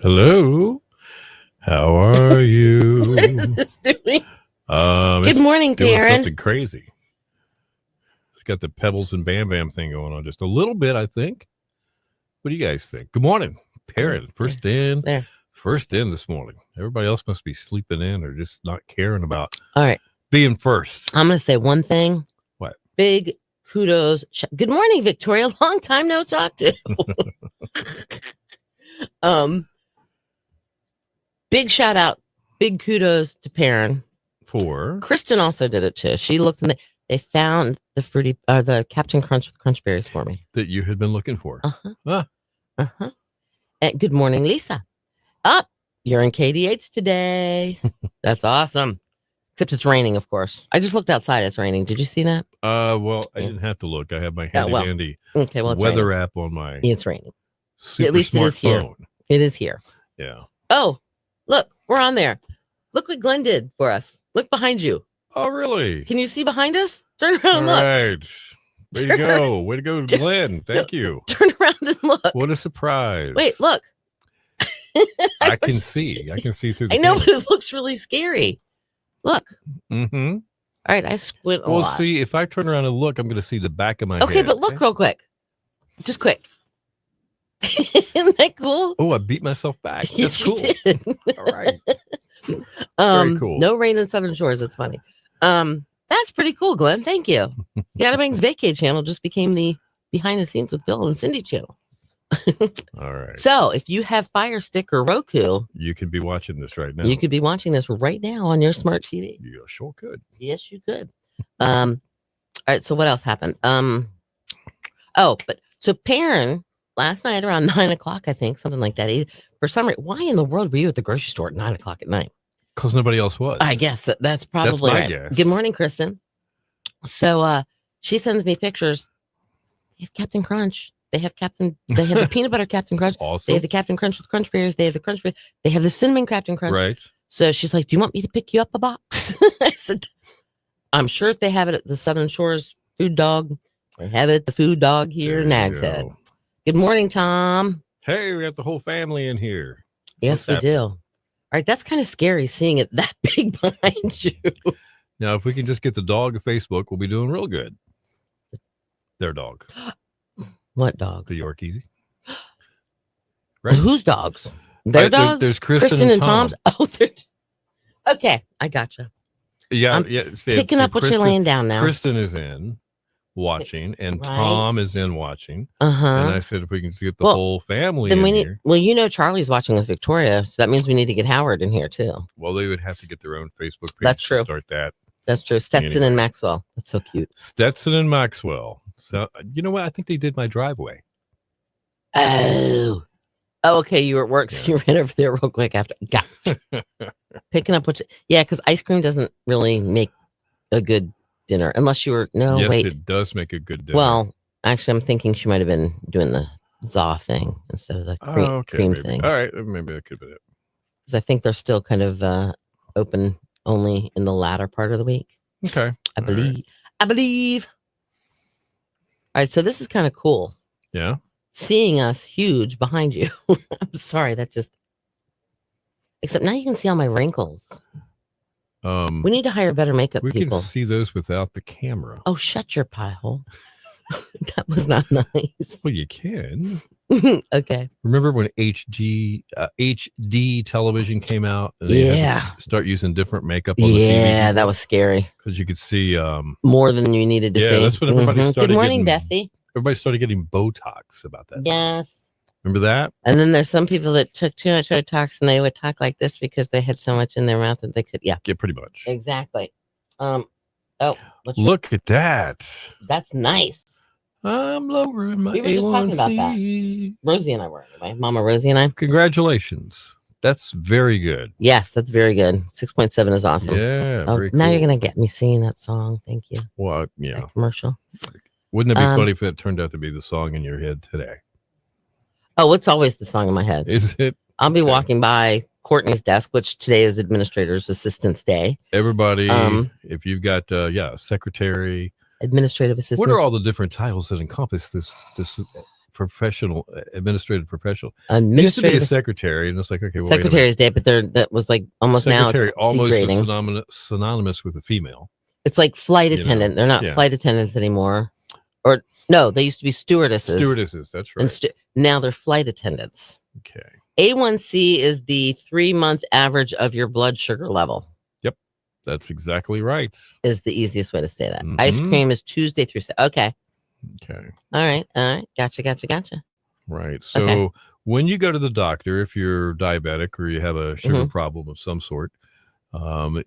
Hello. How are you? What is this doing? Good morning, doing Karen. something crazy. It's got the Pebbles and Bam Bam thing going on just a little bit, I think. What do you guys think? Good morning, Perrin. First in this morning. Everybody else must be sleeping in or just not caring about All right. being first. I'm going to say one thing. What? Big kudos. Good morning, Victoria. Long time no talk to. Big shout out. Big kudos to Perrin. For Kristen also did it too. She looked and they found the fruity the Captain Crunch with crunch berries for me. that you had been looking for. And good morning, Lisa. You're in KDH today. That's awesome. Except it's raining, of course. I just looked outside. It's raining. Did you see that? Well, I didn't have to look. I have my handy dandy weather app on my It's raining. super At least it is here. smartphone. It is here. Yeah. Oh, look, we're on there. Look what Glenn did for us. Look behind you. Oh, really? Can you see behind us? Turn around and All look. right. Way to go. Way to go, Glenn. Thank you. Turn around and look. What a surprise. Wait, look. I can see. I can see through the I know, camera. but it looks really scary. Look. Mm-hmm. All right, I squint a Well, lot. see, if I turn around and look, I'm going to see the back of my head. Okay, but look real quick. Just quick. Isn't that cool? Oh, I beat myself back. That's You cool. did. All right. Very cool. No rain in Southern Shores. That's funny. That's pretty cool, Glenn. Thank you. Gotta Bangs Vacay channel just became the behind the scenes with Bill and Cindy channel. All right. So if you have Fire Stick or Roku, You could be watching this right now. you could be watching this right now on your smart TV. You sure could. Yes, you could. All right. So what else happened? So Perrin last night around 9:00, I think, something like that. For some reason, why in the world were you at the grocery store at 9:00 at night? Because nobody else was. I guess that's probably my right. guess. Good morning, Kristen. So she sends me pictures. They have Captain Crunch. They have the peanut butter Captain Crunch. Awesome. They have the Captain Crunch with crunch berries. They have the crunch berries. They have the cinnamon Captain Crunch. Right. So she's like, "Do you want me to pick you up a box?" I said, "I'm sure if they have it at the Southern Shores Food Dog, they have it at the Food Dog here in Nags Head." Good morning, Tom. Hey, we got the whole family in here. Yes, we do. All right, that's kind of scary seeing it that big behind you. Now, if we can just get the dog to Facebook, we'll be doing real good. Their dog. What dog? The Yorkie. Right. Whose dogs? Their dogs? There's Kristen and Tom's. Oh, okay. I gotcha. Yeah. I'm yeah. picking up what you're laying down now. Kristen is in watching, and Right. Tom is in watching. Uh-huh. And I said, if we can just get the whole family then in we need, here. well, Charlie's watching with Victoria, so that means we need to get Howard in here too. Well, they would have to get their own Facebook page. That's true. To start that. That's true. Stetson and Maxwell. That's so cute. Stetson and Maxwell. So, you know what? I think they did my driveway. Oh, okay. You were at work, so you ran over there real quick after. Got picking up because ice cream doesn't really make a good dinner unless you were. No, yes, wait. It does make a good dinner. Well, actually, I'm thinking she might have been doing the za thing instead of the cream maybe. thing. All right, maybe that could be it. Because I think they're still kind of open only in the latter part of the week. Okay, I believe. All right, so this is kind of cool. Yeah. Seeing us huge behind you. I'm sorry, except now you can see all my wrinkles. We need to hire better makeup we people. We can see those without the camera. Oh, shut your pie hole. That was not nice. Well, you can. Okay. Remember when HD television came out? And they had to start using different makeup on the TV? Yeah, that was scary. Because you could see more than you needed to see. Yeah, that's when everybody started. Good morning, Bethy. Everybody started getting Botox about that. Yes. Remember that? And then there's some people that took too much Botox and they would talk like this because they had so much in their mouth that they could, get pretty much. Exactly. Look at that. That's nice. I'm lowering my We were just talking about that. Rosie and I were anyway. Mama Rosie and I. Congratulations. That's very good. Yes, that's very good. 6.7 is awesome. Yeah. Now cool. You're going to get me singing that song. Thank you. Well, yeah. That commercial. Wouldn't it be funny if it turned out to be the song in your head today? Oh, it's always the song in my head. Is it? I'll be walking by Courtney's desk, which today is Administrator's Assistance Day. Everybody, if you've got, secretary, administrative assistant. what are all the different titles that encompass this professional, administrative professional. It used to be a secretary, and it's like, okay, well, Secretary's Day, but that was like almost secretary, now it's almost degrading. synonymous with a female. It's like flight attendant. They're not flight attendants anymore. Or no, they used to be stewardesses. Stewardesses, that's right. And now they're flight attendants. Okay. A1C is the 3-month average of your blood sugar level. Yep, that's exactly right. Is the easiest way to say that. Ice cream is Tuesday through Saturday. Okay. All right. Gotcha. Right. So when you go to the doctor, if you're diabetic or you have a sugar problem of some sort,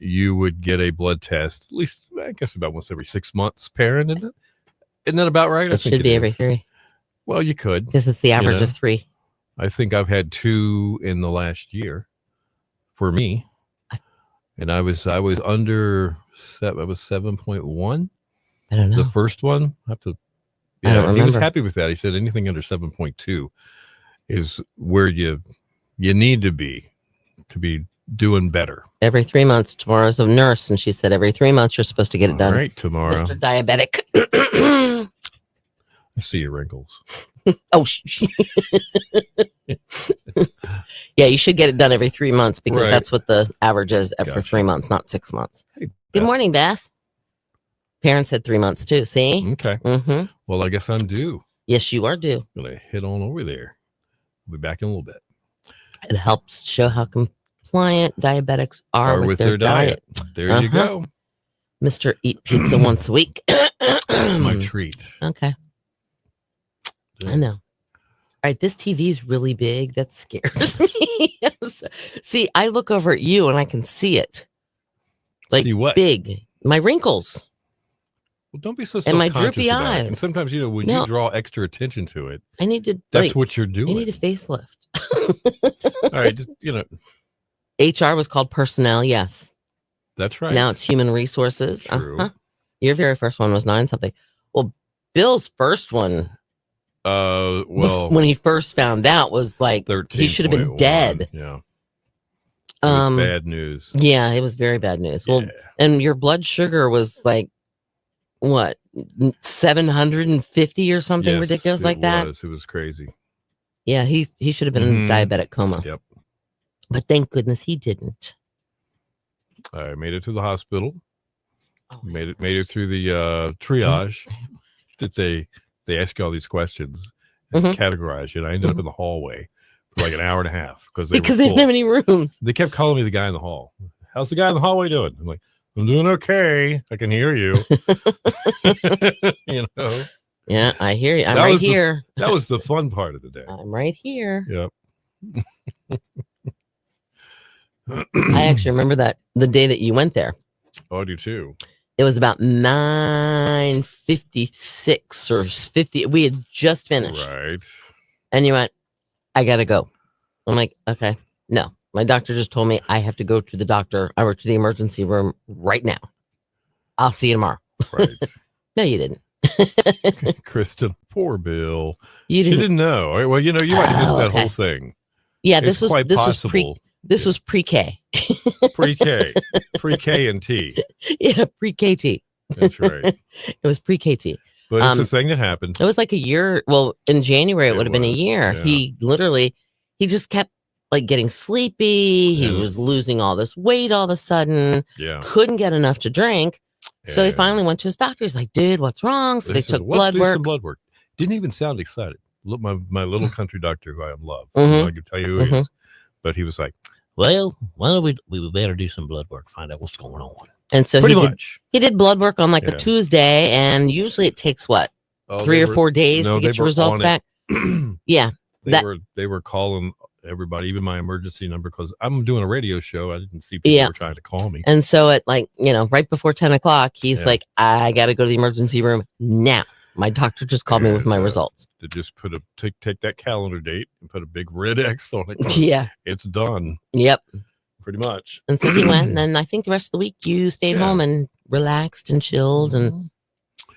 you would get a blood test, at least, I guess, about once every 6 months, Perrin, isn't it? Isn't that about right? It should be every 3. Well, you could. Because it's the average of 3. I think I've had 2 in the last year for me. And I was under 7.1. I don't know. The first one, I have to. I don't remember. He was happy with that. He said anything under 7.2 is where you need to be doing better. Every 3 months. Tomorrow's a nurse, and she said every 3 months you're supposed to get it done. All right, tomorrow. Mr. Diabetic. I see your wrinkles. Oh, yeah, you should get it done every 3 months because that's what the average is for 3 months, not 6 months. Hey, good morning, Beth. Parents said 3 months too. See? Okay. Well, I guess I'm due. Yes, you are due. I'm gonna head on over there. I'll be back in a little bit. It helps show how compliant diabetics are with their diet. There you go. Mr. Eat Pizza once a week. That's my treat. Okay. I know. All right, this TV is really big. That scares me. See, I look over at you and I can see it. Like see what? Big. My wrinkles. Well, don't be so and my self-conscious droopy about eyes. it. And sometimes, when you draw extra attention to it, I need to. That's what you're doing. I need a facelift. All right, just HR was called personnel. Yes, that's right. Now it's human resources. True. Your very first one was 9 something. Well, Bill's first one. When he first found out was like 13. He should have been dead. Yeah. It was bad news. Yeah, it was very bad news. Well, and your blood sugar was like what 750 or something ridiculous like that. It was crazy. Yeah, he should have been in a diabetic coma. Yep. But thank goodness he didn't. I made it to the hospital. Made it through the triage that they ask you all these questions and categorize you. And I ended up in the hallway for like an hour and a half because they didn't have any rooms. They kept calling me the guy in the hall. How's the guy in the hallway doing? I'm like, I'm doing okay. I can hear you. Yeah, I hear you. I'm right here. That was the fun part of the day. I'm right here. Yep. I actually remember the day that you went there. Oh, I do too. It was about 9:56 or 50. We had just finished. Right. And you went, I got to go. I'm like, okay. No, my doctor just told me I have to go to the doctor or to the emergency room right now. I'll see you tomorrow. Right. No, you didn't. Kristen, poor Bill. She didn't know. Well, you might have missed that whole thing. Yeah, this was pre-K. Pre-K and T. Yeah, pre-KT. That's right. It was pre-KT. But it's a thing that happened. It was like a year. Well, in January, it would have been a year. Yeah. He just kept like getting sleepy. He was losing all this weight all of a sudden. Yeah. Couldn't get enough to drink. So he finally went to his doctor. He's like, dude, what's wrong? So they took blood work. Some blood work. Didn't even sound excited. Look, my little country doctor who I love. I can tell you who he is. But he was like, well, why don't we better do some blood work, find out what's going on. And so he did blood work on like a Tuesday, and usually it takes what 3 or 4 days to get your results back. Yeah, they were calling everybody, even my emergency number, because I'm doing a radio show. I didn't see people were trying to call me. And so at right before 10 o'clock, he's like, I got to go to the emergency room now. My doctor just called me with my results. To just take that calendar date and put a big red X on it. Yeah, it's done. Yep. Pretty much. And so he went, and then I think the rest of the week you stayed home and relaxed and chilled and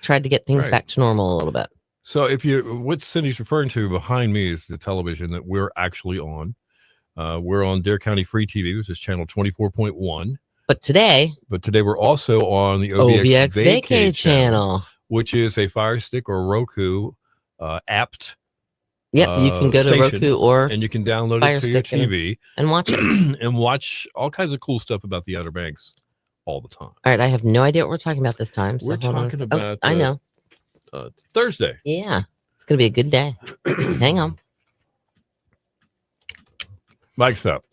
tried to get things back to normal a little bit. So what Cindy's referring to behind me is the television that we're actually on. We're on Dare County Free TV, which is channel 24.1. But today we're also on the OBX Vacay channel, which is a Fire Stick or Roku apt Yep, you can go to Roku or and you can download Fire it to your Stick TV and watch it. and watch all kinds of cool stuff about the Outer Banks all the time. All right, I have no idea what we're talking about this time. So We're talking about I know. Thursday. Yeah, it's going to be a good day. Hang on. Mike's up.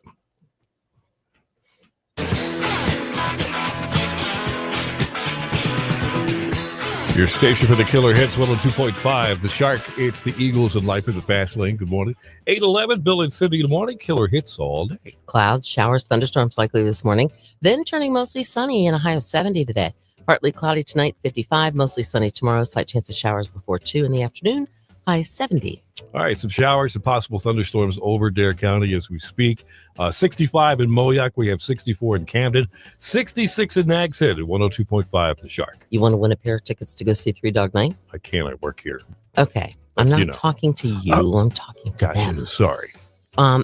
Your station for the killer hits 102.5. The Shark. It's the Eagles and Life in the Fast Lane. Good morning. 8:11. Bill and Cindy. Good morning. Killer hits all day. Clouds, showers, thunderstorms likely this morning. Then turning mostly sunny and a high of 70 today. Partly cloudy tonight, 55. Mostly sunny tomorrow. Slight chance of showers before 2 in the afternoon. High 70. All right, some showers and possible thunderstorms over Dare County as we speak. 65 in Moyock. We have 64 in Camden. 66 in Nags Head at 102.5 The Shark. You want to win a pair of tickets to go see Three Dog Night? I can't. I work here. Okay. I'm not talking to you. I'm talking to them. Sorry.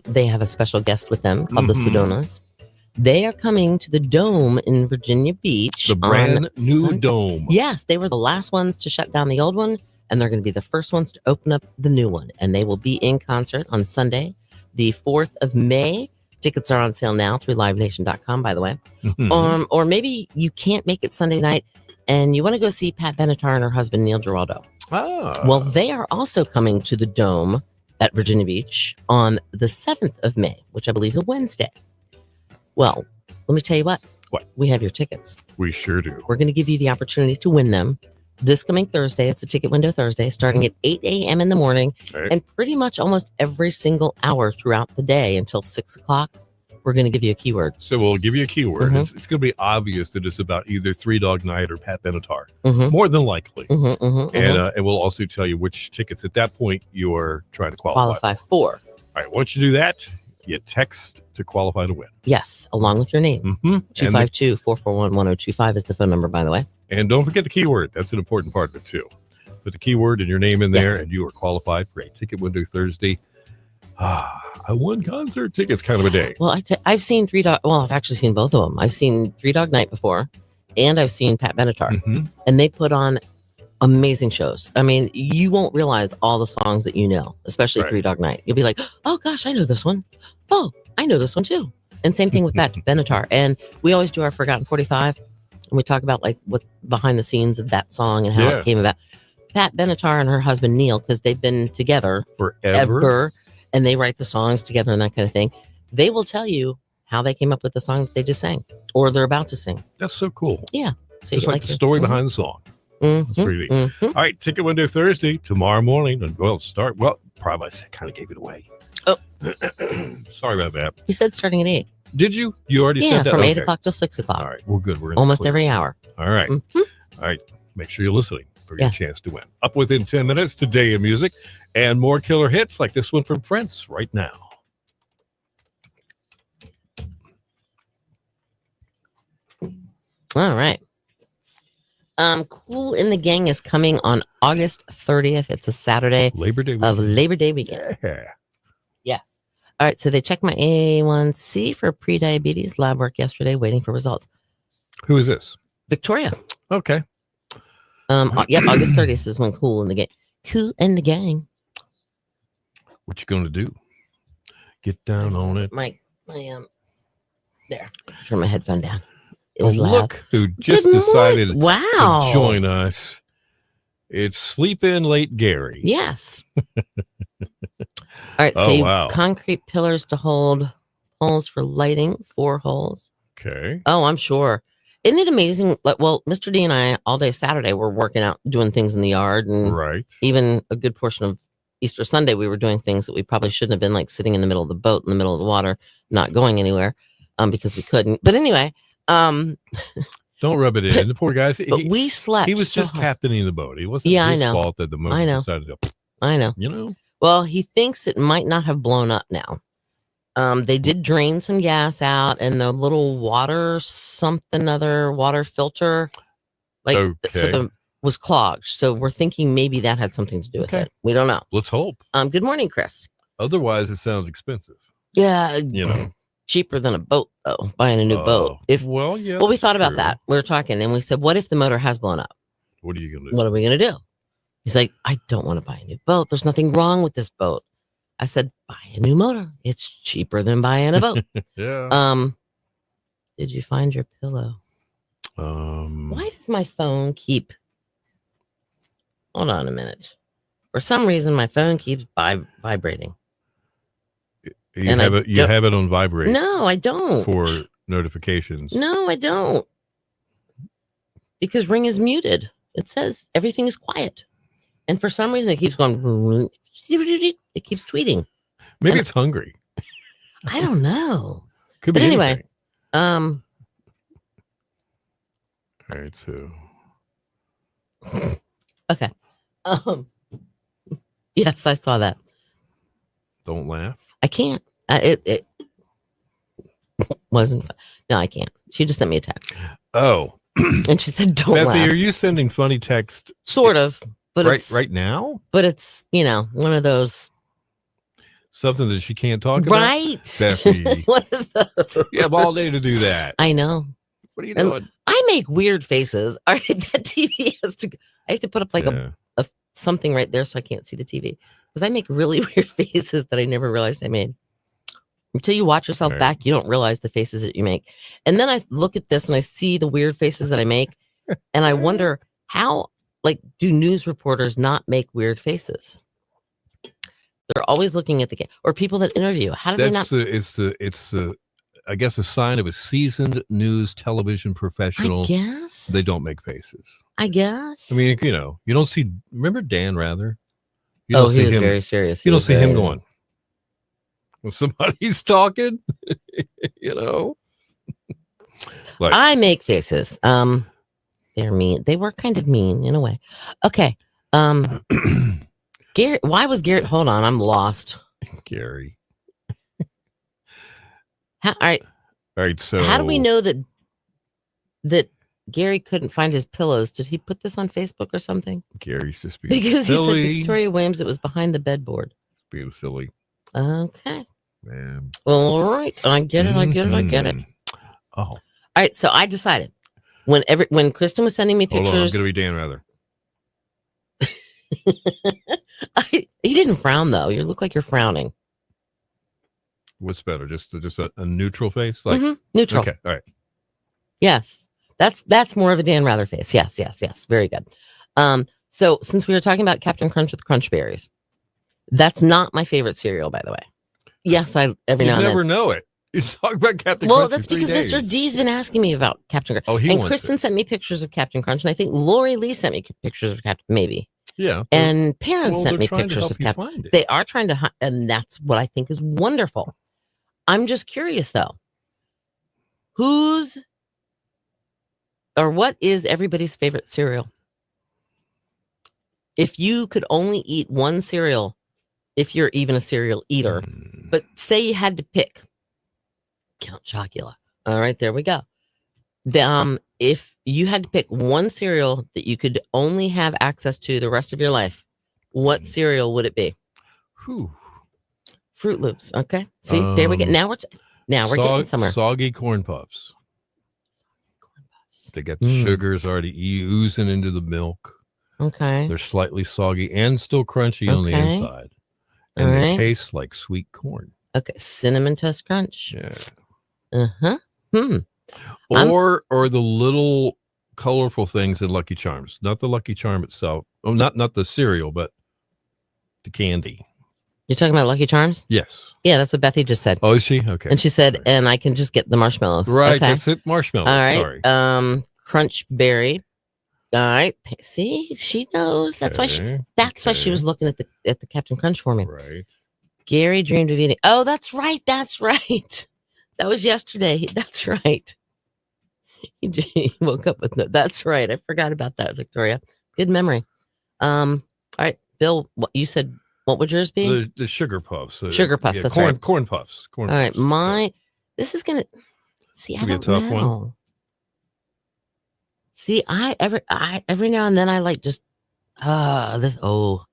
They have a special guest with them called the Sedonas. They are coming to the Dome in Virginia Beach. The brand new Dome. Yes, they were the last ones to shut down the old one, and they're going to be the first ones to open up the new one. And they will be in concert on Sunday, the 4th of May. Tickets are on sale now through livenation.com, by the way. Or maybe you can't make it Sunday night and you want to go see Pat Benatar and her husband, Neil Giraldo. Well, they are also coming to the Dome at Virginia Beach on the 7th of May, which I believe is a Wednesday. Well, let me tell you what. What? We have your tickets. We sure do. We're going to give you the opportunity to win them this coming Thursday. It's a ticket window Thursday, starting at 8 a.m. in the morning, and pretty much almost every single hour throughout the day until 6 o'clock. We're going to give you a keyword. So we'll give you a keyword. It's going to be obvious that it's about either Three Dog Night or Pat Benatar, more than likely. And we'll also tell you which tickets at that point you're trying to qualify for. All right, once you do that, you text to qualify to win. Yes, along with your name. 252-441-1025 is the phone number, by the way. And don't forget the keyword. That's an important part of it, too. Put the keyword and your name in there, and you are qualified for a ticket window Thursday. I won concert tickets kind of a day. Well, I've seen Three Dog. Well, I've actually seen both of them. I've seen Three Dog Night before, and I've seen Pat Benatar. And they put on amazing shows. I mean, you won't realize all the songs that you know, especially Three Dog Night. You'll be like, oh, gosh, I know this one. Oh, I know this one, too. And same thing with Pat Benatar. And we always do our Forgotten 45. And we talk about like what behind the scenes of that song and how it came about. Pat Benatar and her husband Neil, because they've been together forever, and they write the songs together and that kind of thing. They will tell you how they came up with the song that they just sang or they're about to sing. That's so cool. Yeah. So just like the story behind the song. That's pretty neat. All right, ticket window Thursday, tomorrow morning. And probably I kind of gave it away. Oh. Sorry about that. You said starting at 8. Did you? You already said that? From 8 o'clock till 6 o'clock. All right. Well, good. We're almost every hour. All right. All right. Make sure you're listening for your chance to win. Up within 10 minutes, Today in Music, and more killer hits like this one from Prince right now. All right. Cool in the Gang is coming on August 30th. It's a Saturday. Labor Day weekend. Yeah. Yes. All right, so they checked my A1C for pre-diabetes lab work yesterday, waiting for results. Who is this? Victoria. Okay. August 30th is when Cool in the Gang. Cool in the Gang. What you gonna do? Get down on it. There. Turn my headphone down. It was loud. Look who just decided to join us. It's Sleep In Late Gary. Yes. All right, so concrete pillars to hold holes for lighting, 4 holes. Okay. Oh, I'm sure. Isn't it amazing? Well, Mr. D and I all day Saturday were working out, doing things in the yard, and even a good portion of Easter Sunday we were doing things that we probably shouldn't have been, like sitting in the middle of the boat in the middle of the water, not going anywhere, because we couldn't. But anyway, don't rub it in. The poor guys. We slept. He was just captaining the boat. It wasn't his fault that the motor decided to. I know. You know. Well, he thinks it might not have blown up now. They did drain some gas out, and the little water filter, was clogged. So we're thinking maybe that had something to do with it. We don't know. Let's hope. Good morning, Chris. Otherwise, it sounds expensive. Yeah, cheaper than a boat though. Buying a new boat. Well, we thought about that. We were talking, and we said, "What if the motor has blown up? What are you gonna do? What are we gonna do?" He's like, I don't want to buy a new boat. There's nothing wrong with this boat. I said, buy a new motor. It's cheaper than buying a boat. Yeah. Did you find your pillow? Why does my phone keep? Hold on a minute. For some reason, my phone keeps vibrating. You have it on vibrate. No, I don't. For notifications. No, I don't. Because Ring is muted. It says everything is quiet. And for some reason, it keeps going. It keeps tweeting. Maybe it's hungry. I don't know. Could be anyway. All right, so. Okay. Yes, I saw that. Don't laugh. I can't. It wasn't fun. No, I can't. She just sent me a text. Oh. And she said, don't Bethy, laugh. are you sending funny text? Sort of. But right now? But it's, one of those. Something that she can't talk about? Right. Bethy. One of those. You have all day to do that. I know. What are you doing? I make weird faces. All right, that TV has to. I have to put up like a something right there so I can't see the TV because I make really weird faces that I never realized I made. Until you watch yourself back, you don't realize the faces that you make. And then I look at this and I see the weird faces that I make, and I wonder how, do news reporters not make weird faces? They're always looking at the or people that interview. How do they not? It's I guess a sign of a seasoned news television professional. I guess they don't make faces. I guess. I mean, you don't see. Remember Dan Rather? He was very serious. You don't see him going when somebody's talking. I make faces. They're mean. They were kind of mean in a way. Okay. Garrett. Why was Garrett? Hold on, I'm lost. Gary. All right. So how do we know that Gary couldn't find his pillows? Did he put this on Facebook or something? Gary's just being because silly. He said Victoria Williams. It was behind the bedboard. Being silly. Okay. Man. All right. I get it. I get it. Oh. All right. So I decided when Kristen was sending me pictures. Hold on, I'm gonna be Dan Rather. He didn't frown though. You look like you're frowning. What's better? Just a neutral face? Neutral. Okay. All right. Yes. That's more of a Dan Rather face. Yes. Very good. So since we were talking about Captain Crunch with Crunch Berries, that's not my favorite cereal, by the way. Yes, every now and then. You never know it. You talk about Captain Crunch. Well, that's because Mr. D's been asking me about Captain Crunch. Oh, and Kristen sent me pictures of Captain Crunch, and I think Lori Lee sent me pictures of Captain, maybe. Yeah. And parents sent me pictures of Captain. They are trying to, and that's what I think is wonderful. I'm just curious though. What is everybody's favorite cereal? If you could only eat one cereal, if you're even a cereal eater, but say you had to pick Count Chocula. All right, there we go. If you had to pick one cereal that you could only have access to the rest of your life, what cereal would it be? Fruit Loops. Okay. See, there we go. Now we're getting somewhere. Soggy Corn Puffs. They got the sugars already oozing into the milk. Okay. They're slightly soggy and still crunchy on the inside. And they taste like sweet corn. Okay. Cinnamon Toast Crunch. Yeah. Uh-huh. Or the little colorful things in Lucky Charms. Not the Lucky Charm itself. Oh, not the cereal, but the candy. You're talking about Lucky Charms? Yes. Yeah, that's what Bethy just said. Oh, is she? Okay. And she said, and I can just get the marshmallows. Right, okay. That's it. Marshmallows. All right. Sorry. Crunch Berry. All right. See, she knows. That's why she was looking at the Captain Crunch for me. Right. Gary dreamed of eating. Oh, that's right. That was yesterday. That's right. He woke up with no. That's right. I forgot about that, Victoria. Good memory. All right, Bill. What you said? What would yours be? The sugar puffs. Sugar puffs. That's corn, right. Corn puffs. All right. This is gonna. See, I don't know. One. See, every now and then I like just this. Oh,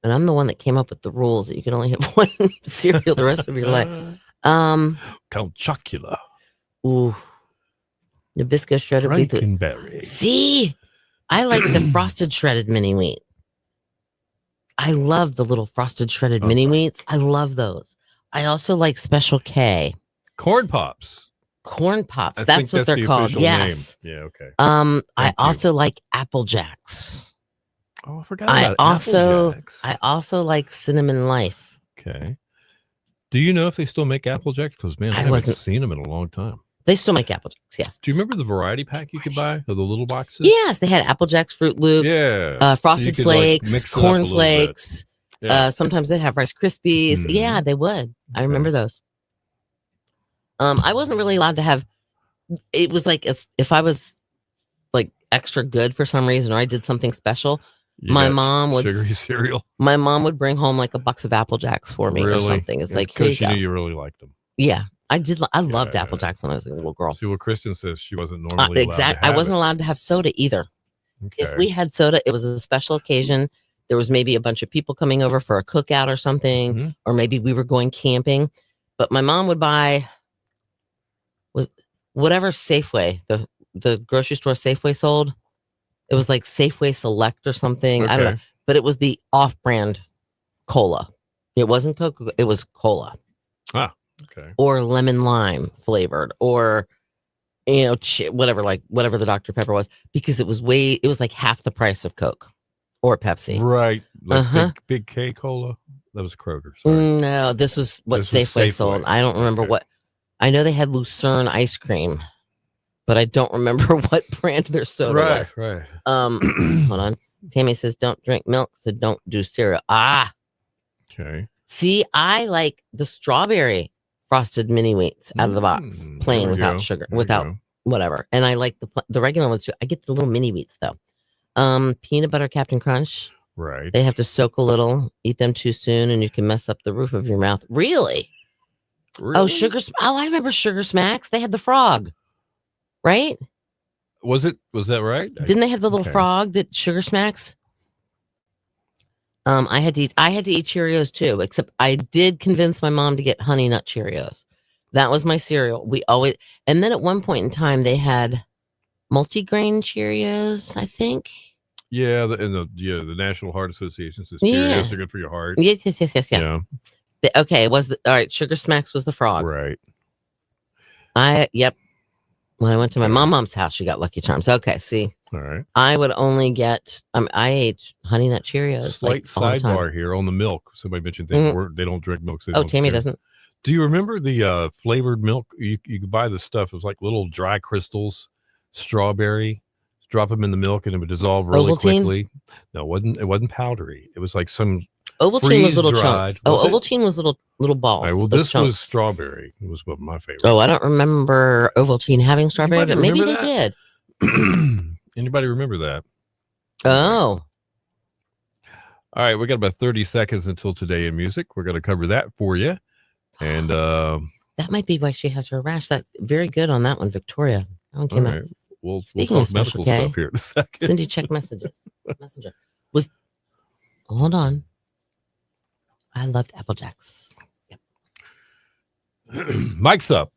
and I'm the one that came up with the rules that you can only have one cereal the rest of your life. Count Chocula. Ooh. Nabisco shredded wheat. Frankenberry. See, I like the frosted shredded mini wheat. I love the little frosted shredded mini wheats. I love those. I also like Special K. Corn Pops. Corn Pops. That's what they're called. Yes. Name. Yeah, okay. I also like Apple Jacks. Oh, I forgot about Apple Jacks. I also like Cinnamon Life. Okay. Do you know if they still make Apple Jacks? Because, man, I haven't seen them in a long time. They still make Apple Jacks, yes. Do you remember the variety pack you could buy of the little boxes? Yes, they had Apple Jacks, Fruit Loops, Frosted Flakes, Corn Flakes. Yeah. Sometimes they'd have Rice Krispies. Mm. Yeah, they would. I remember those. I wasn't really allowed to have. It was like if I was like extra good for some reason, or I did something special. My mom would sugary cereal. My mom would bring home like a box of Apple Jacks for me or something. It's like because she knew you really liked them. Yeah, I did. I loved Apple Jacks when I was a little girl. See what Kristen says. She wasn't normally allowed to have I wasn't allowed to have soda either. Okay. If we had soda, it was a special occasion. There was maybe a bunch of people coming over for a cookout or something, or maybe we were going camping. But my mom would buy whatever Safeway, the grocery store Safeway sold. It was like Safeway Select or something. Okay. I don't know. But it was the off-brand cola. It wasn't Coca. It was cola. Ah, okay. Or lemon lime flavored, or whatever the Dr. Pepper was, because it was like half the price of Coke or Pepsi. Right. Like big K cola. That was Kroger. Sorry. No, this was what Safeway sold. I don't remember what. I know they had Lucerne ice cream, but I don't remember what brand their soda was. Right. Hold on. Tammy says, "Don't drink milk, so don't do cereal." Ah. Okay. See, I like the strawberry frosted mini wheats out of the box, plain without sugar, without whatever. And I like the regular ones too. I get the little mini wheats though. Peanut butter Captain Crunch. Right. They have to soak a little. Eat them too soon, and you can mess up the roof of your mouth. Really? Oh, I remember Sugar Smacks. They had the frog, right? Was that right? Didn't they have the little frog that Sugar Smacks? I had to eat Cheerios too, except I did convince my mom to get Honey Nut Cheerios. That was my cereal. And then at one point in time they had multigrain Cheerios, I think. Yeah, the National Heart Association says Cheerios are good for your heart. Yes. Yeah. All right. Sugar Smacks was the frog. Right. Yep. When I went to my mom's house, she got Lucky Charms. Okay, see. All right. I would only get. I ate Honey Nut Cheerios. Slight sidebar here on the milk. Somebody mentioned they don't drink milk. So Tammy doesn't. Do you remember the flavored milk? You could buy the stuff. It was like little dry crystals, strawberry. Drop them in the milk and it would dissolve really quickly. No, it wasn't powdery. It was like some. Ovaltine was little chunks. Ovaltine was little balls. Right, well, this was strawberry. It was my favorite. Oh, I don't remember Ovaltine having strawberry, but maybe they did. Anybody remember that? Oh. All right, we got about 30 seconds until Today in Music. We're going to cover that for you. And that might be why she has her rash. That very good on that one, Victoria. That one came out. We'll talk medical stuff here in a second. Cindy, check messages. Messenger. Hold on. I loved Apple Jacks. Yep. Mike's up.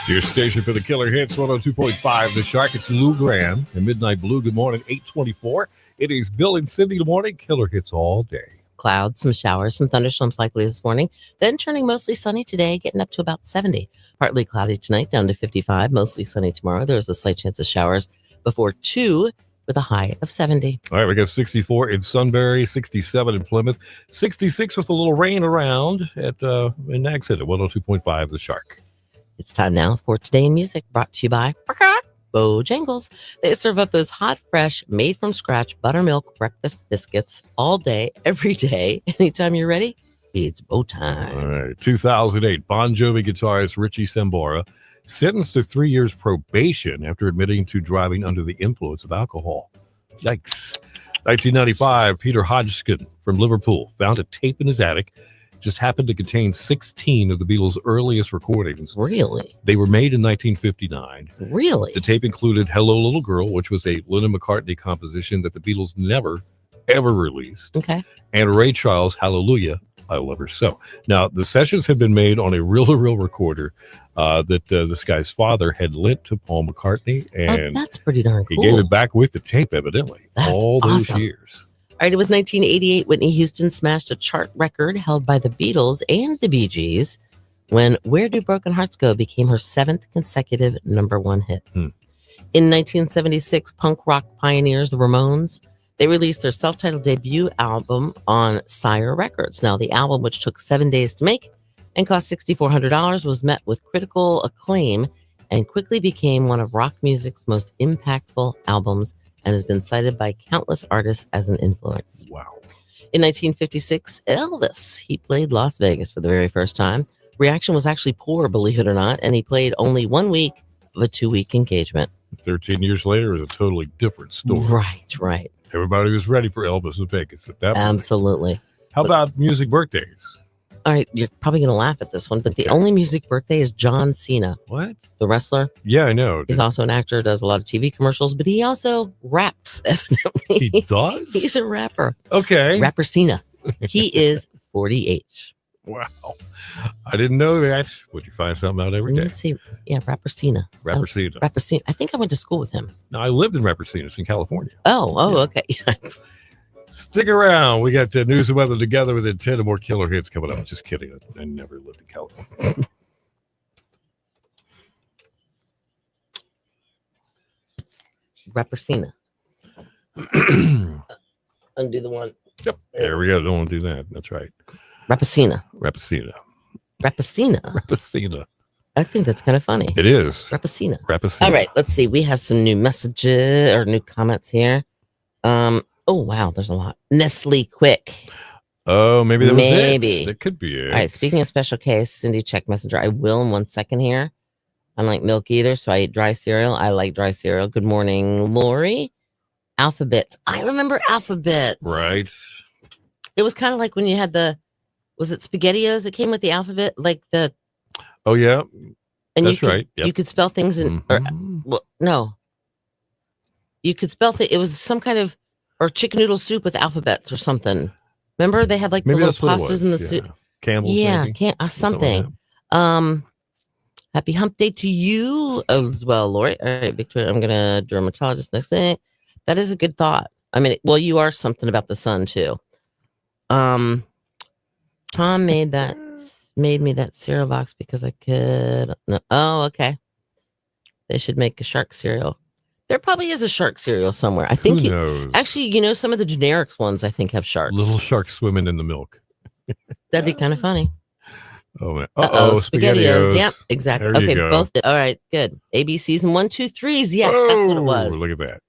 Your station for the killer hits, 102.5 The Shark. It's Lou Graham and Midnight Blue. Good morning, 8:24. It is Bill and Cindy. Good morning. Killer hits all day. Clouds, some showers, some thunderstorms likely this morning. Then turning mostly sunny today, getting up to about 70. Partly cloudy tonight, down to 55. Mostly sunny tomorrow. There's a slight chance of showers before 2 with a high of 70. All right, we got 64 in Sunbury, 67 in Plymouth, 66 with a little rain around in Nags Head at 102.5 The Shark. It's time now for Today in Music, brought to you by Bojangles. They serve up those hot, fresh, made from scratch buttermilk breakfast biscuits all day, every day. Anytime you're ready, it's Bo time. All right. 2008, Bon Jovi guitarist Richie Sambora sentenced to 3 years probation after admitting to driving under the influence of alcohol. Yikes. 1995, Peter Hodgkin from Liverpool found a tape in his attic. Just happened to contain 16 of the Beatles' earliest recordings. Really? They were made in 1959. Really? The tape included Hello Little Girl, which was a Lennon McCartney composition that the Beatles never ever released. Okay. And Ray Charles, Hallelujah, I Love Her So. Now, the sessions had been made on a reel-to-reel recorder that this guy's father had lent to Paul McCartney, and that's pretty darn cool. He gave it back with the tape, evidently. That's all those awesome. years. All right, it was 1988. Whitney Houston smashed a chart record held by the Beatles and the Bee Gees when Where Do Broken Hearts Go became her 7th consecutive #1 hit. In 1976, punk rock pioneers, the Ramones, they released their self-titled debut album on Sire Records. Now, the album, which took 7 days to make and cost $6,400, was met with critical acclaim and quickly became one of rock music's most impactful albums and has been cited by countless artists as an influence. Wow. In 1956, Elvis, he played Las Vegas for the very first time. Reaction was actually poor, believe it or not, and he played only 1 week of a 2-week engagement. 13 years later is a totally different story. Right. Everybody was ready for Elvis in Vegas at that point. Absolutely. How about music birthdays? All right, you're probably going to laugh at this one, but the only music birthday is John Cena. What? The wrestler. Yeah, I know. He's also an actor, does a lot of TV commercials, but he also raps, evidently. He does? He's a rapper. Okay. Rapper Cena. He is 48. Wow. I didn't know that. Would you find something out every day? Let me see. Yeah, Rapper Cena. Rapper Cena. Rapper Cena. I think I went to school with him. No, I lived in Rapper Cena. It's in California. Oh, okay. Stick around. We got news and weather together with 10 more killer hits coming up. Just kidding. I never lived in California. Rapper Cena. Undo the one. Yep. There we go. Don't want to do that. That's right. Rapacina. Rapacina. Rapacina. Rapacina. I think that's kind of funny. It is. Rapacina. Rapacina. All right. Let's see. We have some new messages or new comments here. Oh, wow. There's a lot. Nestle Quick. Oh, maybe that was maybe. it. That could be it. All right. Speaking of special case, Cindy, check Messenger. I will in 1 second here. I don't like milk either, so I eat dry cereal. I like dry cereal. Good morning, Lori. Alphabets. I remember Alphabets. Right. It was kind of like when you had was it SpaghettiOs that came with the alphabet? Like Oh, yeah. And that's right. Yep. You could spell things in, no. You could spell it was some kind of, or chicken noodle soup with alphabets or something. Remember they had like maybe the little pastas in the soup. Campbell's. Yeah, maybe? something. Happy hump day to you as well, Lori. All right, Victoria, I'm going to dermatologist next thing. That is a good thought. I mean, well, you are something about the sun too. Tom made me that cereal box because I could. No, oh, okay. They should make a shark cereal. There probably is a shark cereal somewhere. I think. Who knows? Actually, some of the generic ones I think have sharks. Little sharks swimming in the milk. That'd be kind of funny. Oh man! SpaghettiOs. Yep, exactly. There you okay, go. both. All right, good. ABCs and 1, 2, 3s. Yes, that's what it was. Look at that.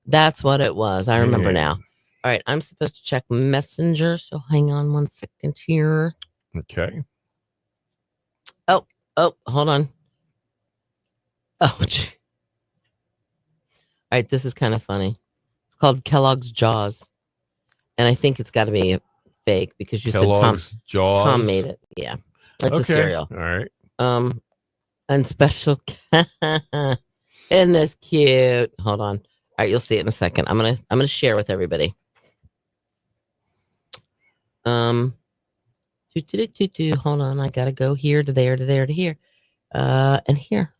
That's what it was. I remember now. All right, I'm supposed to check Messenger, so hang on 1 second here. Okay. Oh, hold on. Oh, gee. All right, this is kind of funny. It's called Kellogg's Jaws, and I think it's got to be fake because you Kellogg's said Jaws. Tom made it. Yeah, it's a cereal. All right. And special. Isn't this cute? Hold on. All right, you'll see it in a second. I'm gonna share with everybody. Hold on, I gotta go here to there to there to here, and here.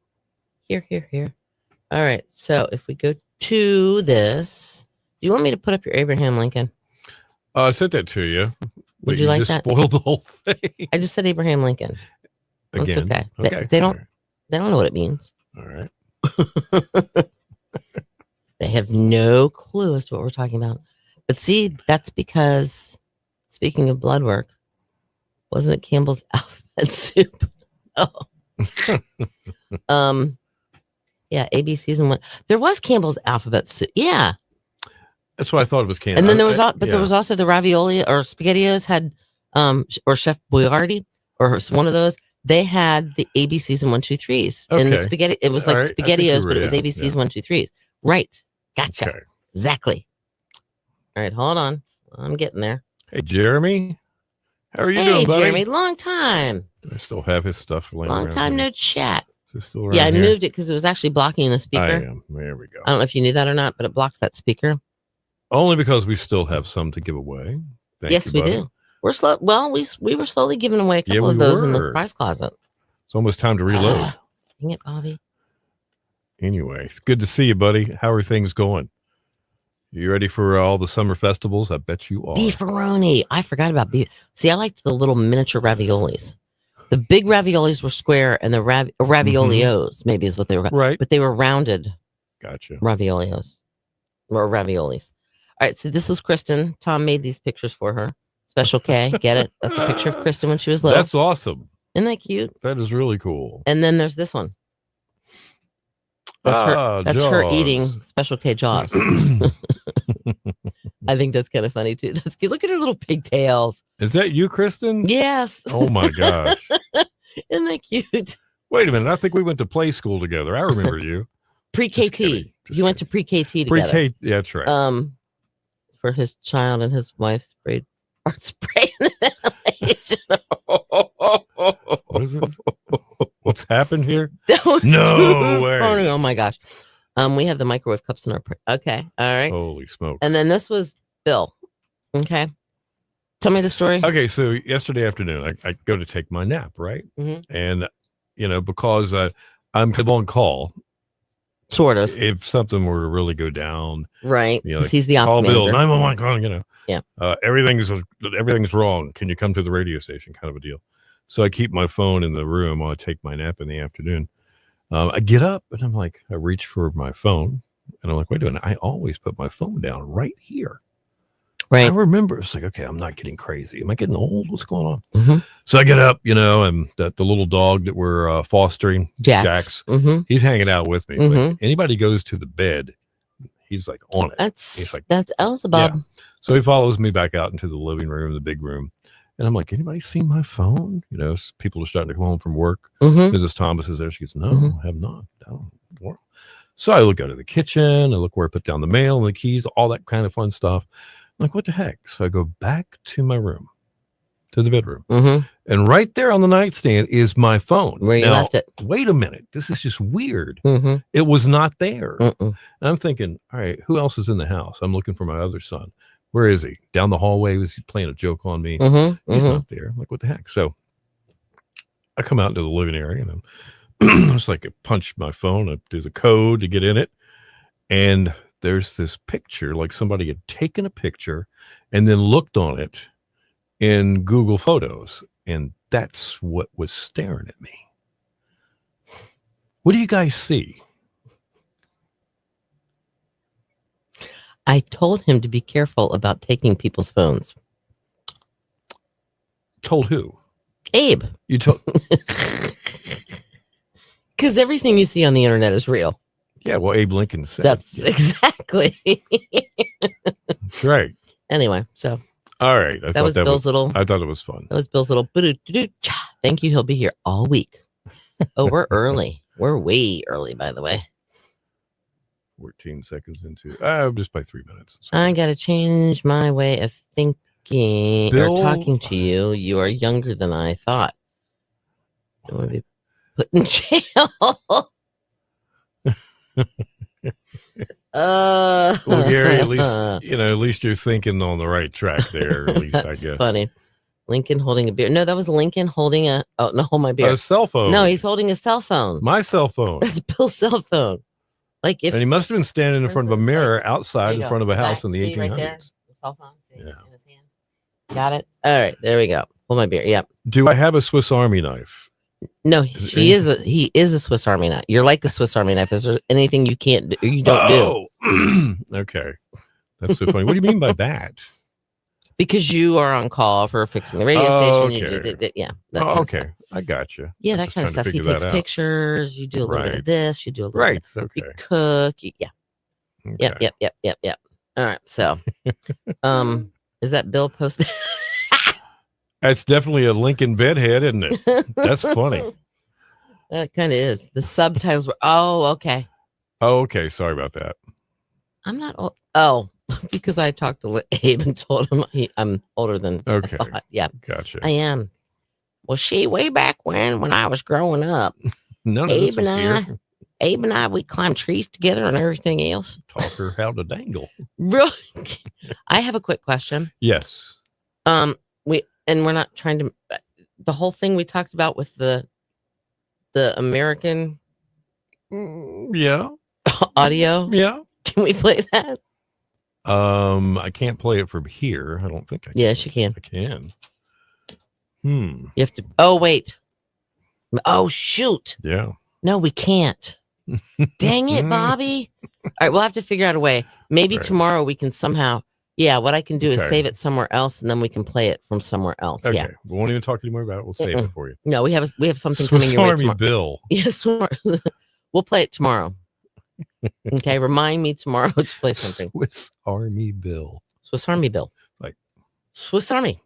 All right, so if we go to this, do you want me to put up your Abraham Lincoln? I sent that to you. Would you like just that? Spoiled the whole thing. I just said Abraham Lincoln. Again. That's okay. Okay. They don't know what it means. All right. They have no clue as to what we're talking about. But see, that's because, speaking of blood work, wasn't it Campbell's alphabet soup? Oh. Yeah, AB season 1. There was Campbell's alphabet soup. Yeah. That's what I thought it was Campbell. And then there was there was also the ravioli or SpaghettiOs had or Chef Boyardee or one of those. They had the ABCs and 1, 2, 3s in the spaghetti. It was like SpaghettiOs, but it was ABCs 1, 2, 3s. Right. Gotcha. Okay. Exactly. All right, hold on. I'm getting there. Hey, Jeremy. How are you doing, buddy? Jeremy, long time. I still have his stuff laying Long around time here. no chat. Is it still around Yeah, I here? moved it because it was actually blocking the speaker. I am. There we go. I don't know if you knew that or not, but it blocks that speaker. Only because we still have some to give away. Yes, you, we buddy. do. We're slow. Well, we were slowly giving away a couple we of those in the were. prize closet. It's almost time to reload. Dang it, Bobby. Anyway, it's good to see you, buddy. How are things going? You ready for all the summer festivals? I bet you are. Beefaroni. I forgot about beef. See, I liked the little miniature raviolis. The big raviolis were square, and the raviolios maybe is what they were. Right. But they were rounded. Gotcha. Raviolis. Or raviolis. All right, so this was Kristen. Tom made these pictures for her. Special K, get it? That's a picture of Kristen when she was little. That's awesome. Isn't that cute? That is really cool. And then there's this one. That's her eating Special K Jaws. I think that's kind of funny too. That's cute. Look at her little pigtails. Is that you, Kristen? Yes. Oh my gosh. Isn't that cute? Wait a minute. I think we went to play school together. I remember you. Pre-KT. You went to pre-KT together. Pre-K. Yeah, that's right. For his child and his wife sprayed art spray in the ventilation. What is it? What's happened here? No way. Oh my gosh. We have the microwave cups in our okay. All right. Holy smoke. And then this was Bill. Okay. Tell me the story. Okay, so yesterday afternoon, I go to take my nap, right? Mm-hmm. And, because I'm on call. Sort of. If something were to really go down. Right. Like, he's the ops call manager. Bill, 911, call, Yeah. Everything's wrong. Can you come to the radio station? Kind of a deal. So I keep my phone in the room while I take my nap in the afternoon. I get up and I'm like, I reach for my phone and I'm like, wait a minute. I always put my phone down right here. Right. I remember it's like, okay, I'm not getting crazy. Am I getting old? What's going on? Mm-hmm. So I get up, and the little dog that we're fostering, Jax, mm-hmm. he's hanging out with me. Mm-hmm. Like, anybody goes to the bed, he's like on it. That's Elzebub. Yeah. So he follows me back out into the living room, the big room. And I'm like, anybody seen my phone? People are starting to come home from work. Mm-hmm. Mrs. Thomas is there. She goes, no, I have not. So I look out of the kitchen. I look where I put down the mail and the keys, all that kind of fun stuff. I'm like, what the heck? So I go back to my room, to the bedroom. Mm-hmm. And right there on the nightstand is my phone. Where you left it. Wait a minute. This is just weird. Mm-hmm. It was not there. Mm-mm. And I'm thinking, all right, who else is in the house? I'm looking for my other son. Where is he? Down the hallway? Was he playing a joke on me? Mm-hmm. He's not there. I'm like, what the heck? So I come out into the living area and I'm just like, I punch my phone. I do the code to get in it. And there's this picture, like somebody had taken a picture and then looked on it in Google Photos. And that's what was staring at me. What do you guys see? I told him to be careful about taking people's phones. Told who? Abe. You told. Because everything you see on the internet is real. Yeah, well, Abe Lincoln said. That's exactly. That's right. Anyway, so. All right. I thought it was fun. That was Bill's little. Thank you. He'll be here all week. Oh, we're early. We're way early, by the way. 14 seconds into just by 3 minutes. I gotta change my way of thinking or talking to you. You are younger than I thought. I want to be put in jail. Well, Gary, at least you're thinking on the right track there. At least That's I guess. Funny. Lincoln holding a beer. No, that was Lincoln holding hold my beer. A cell phone. No, he's holding a cell phone. My cell phone. That's Bill's cell phone. And he must have been standing in front of a mirror outside in front of a house in the 1800s. Right there, the cell phone. Yeah. In his hand. Got it. All right, there we go. Hold my beer. Yep. Do I have a Swiss Army knife? No, he is a Swiss Army knife. You're like a Swiss Army knife. Is there anything you can't do? You don't do. Okay, that's so funny. What do you mean by that? Because you are on call for fixing the radio station. Okay. Yeah. Okay. I got you. Yeah, that kind of stuff. He takes pictures. You do a little bit of this. You do a little bit. Okay. You cook. Yeah. Okay. Yep. All right. So, is that Bill posted? That's definitely a Lincoln bedhead, isn't it? That's funny. That kind of is. The subtitles were. Oh, okay. Oh, okay. Sorry about that. I'm not. Oh, because I talked to Abe and told him I'm older than. Okay. I thought. Yeah. Gotcha. I am. Well, way back when I was growing up, None of Abe this and was here. Abe and we climb trees together and everything else. Taught her how to dangle. Really? I have a quick question. Yes. We're not trying to. The whole thing we talked about with the American Yeah. audio. Yeah. Can we play that? I can't play it from here. I don't think I can. Yes, you can. I can. You have to. Oh, wait. Oh, shoot. Yeah. No, we can't. Dang it, Bobby. All right, we'll have to figure out a way. Maybe tomorrow we can somehow. Yeah, what I can do is save it somewhere else, and then we can play it from somewhere else. Okay. Yeah. We won't even talk anymore about it. We'll save it for you. No, we have something coming your way tomorrow. Bill. Yes, we'll play it tomorrow. Okay, remind me tomorrow to play something. Swiss Army Bill. Swiss Army Bill. Like Swiss Army.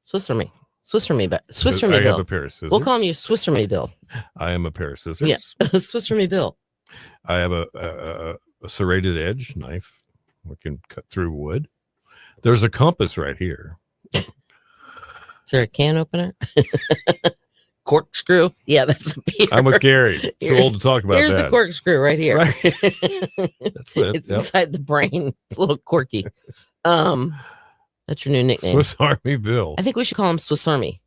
Swiss Army. Swiss Army Bill. Swiss I Army Bill. have a pair of scissors. We'll call you Swiss Army Bill. I am a pair of scissors. Yeah, Swiss Army Bill. I have a serrated edge knife. We can cut through wood. There's a compass right here. Is there a can opener? Corkscrew? Yeah, that's a beer. I'm with Gary. Too old to talk about Here's that. the corkscrew right here. Right. That's it. It's inside the brain. It's a little quirky. That's your new nickname. Swiss Army Bill. I think we should call him Swiss Army.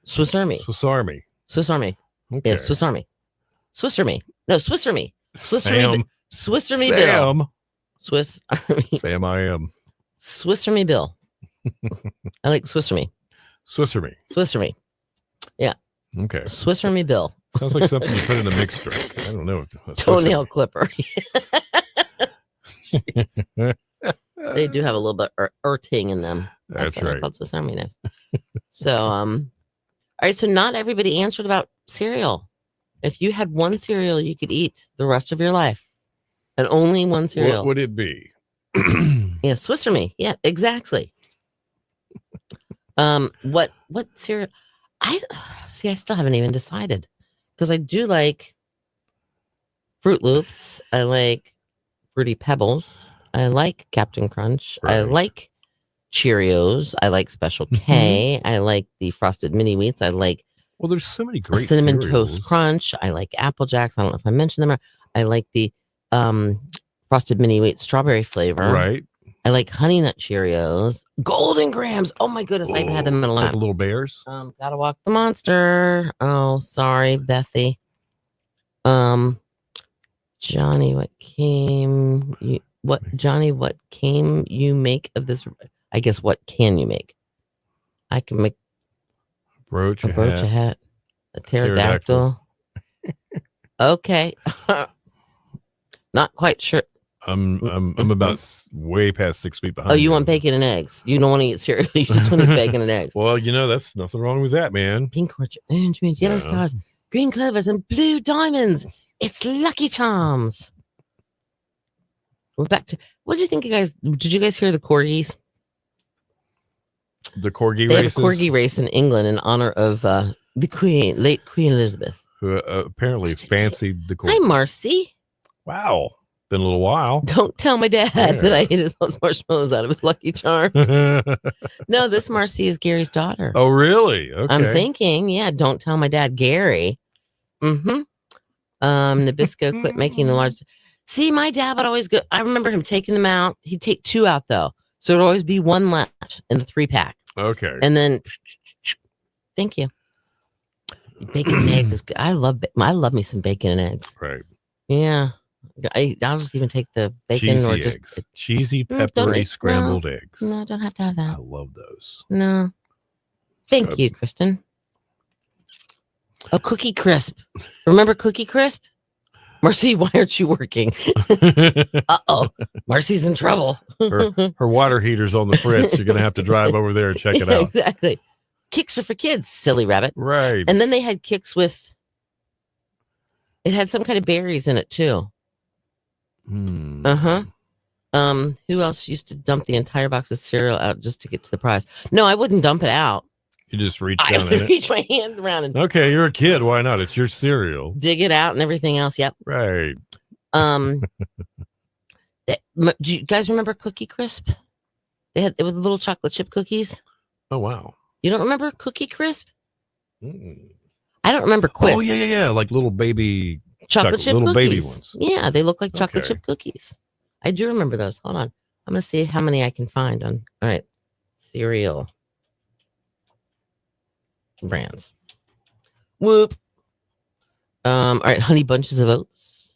Swiss Army. Swiss Army. Swiss Army. Okay. Yeah, Swiss Army. Swiss Army. No, Swiss Army. Swiss Sam. Army. Swiss Army Sam. Bill. Swiss Army. Sam, I am. Swiss Army Bill. I like Swiss Army. Swiss Army. Swiss Army. Yeah. Okay. Swiss Army Bill. Sounds like something you put in a mixed drink. I don't know. Toenail clipper. They do have a little bit ting in them. That's why they're right. called Swiss Army knives. So, all right. So not everybody answered about cereal. If you had one cereal you could eat the rest of your life, and only one cereal, What would it be? Yeah, Swiss Army. Yeah, exactly. What cereal? I still haven't even decided because I do like Fruit Loops. I like Fruity Pebbles. I like Captain Crunch. Right. I like Cheerios. I like Special K. I like the Frosted Mini Wheats. I like Well, there's so many great Cinnamon cereals. Toast Crunch. I like Apple Jacks. I don't know if I mentioned them. I like the Frosted Mini Wheat strawberry flavor. Right. I like Honey Nut Cheerios. Golden Grams. Oh my goodness, I haven't had them in a Like lot. little bears. Gotta walk the monster. Oh, sorry, Bethy. Johnny, what came you make of this? I guess what can you make? I can make Brooch, a hat, a pterodactyl. Okay. Not quite sure. I'm about way past 6 feet behind. Oh, you want bacon and eggs? You don't want to eat cereal. You just want to eat bacon and eggs. Well, that's nothing wrong with that, man. Pink orchard, orange moons, yellow stars, green clovers, and blue diamonds. It's Lucky Charms. We're back to. What did you think, you guys? Did you guys hear the corgis? The corgi They races. have a corgi race in England in honor of the Queen, late Queen Elizabeth. Who apparently fancied the corgi. Hi, Marcy. Wow, been a little while. Don't tell my dad that I ate his marshmallows out of his Lucky Charms. No, this Marcy is Gary's daughter. Oh, really? Okay. I'm thinking, yeah. Don't tell my dad, Gary. Nabisco quit making the large. See, my dad would always go. I remember him taking them out. He'd take 2 out though, so there'd always be 1 left in the 3-pack. Okay. And then, thank you. Bacon and eggs is good. I love me some bacon and eggs. Right. Yeah, I'll just even take the bacon Cheesy or eggs. just Cheesy, don't peppery, eat- scrambled eggs. no. Don't have to have I that. love those. No, thank you, Kristen. Oh, Cookie Crisp. Remember Cookie Crisp? Marcy, why aren't you working? Uh-oh. Marcy's in trouble. her water heater's on the fritz. You're going to have to drive over there and check it out. Exactly. Kicks are for kids, silly rabbit. Right. And then they had Kicks with, it had some kind of berries in it too. Uh-huh. Who else used to dump the entire box of cereal out just to get to the prize? No, I wouldn't dump it out. You just reach I down would in it. reach my hand around and Okay, you're a kid. Why not? It's your cereal. dig it out and everything else. Yep. Right. Do you guys remember Cookie Crisp? It was little chocolate chip cookies. Oh, wow. You don't remember Cookie Crisp? Mm. I don't remember Quist. Oh, yeah. Like little baby Chocolate chip little cookies. baby ones. Yeah, they look like chocolate Okay. chip cookies. I do remember those. Hold on. I'm going to see how many I can find on. All right. Cereal brands. Whoop. All right. Honey Bunches of Oats.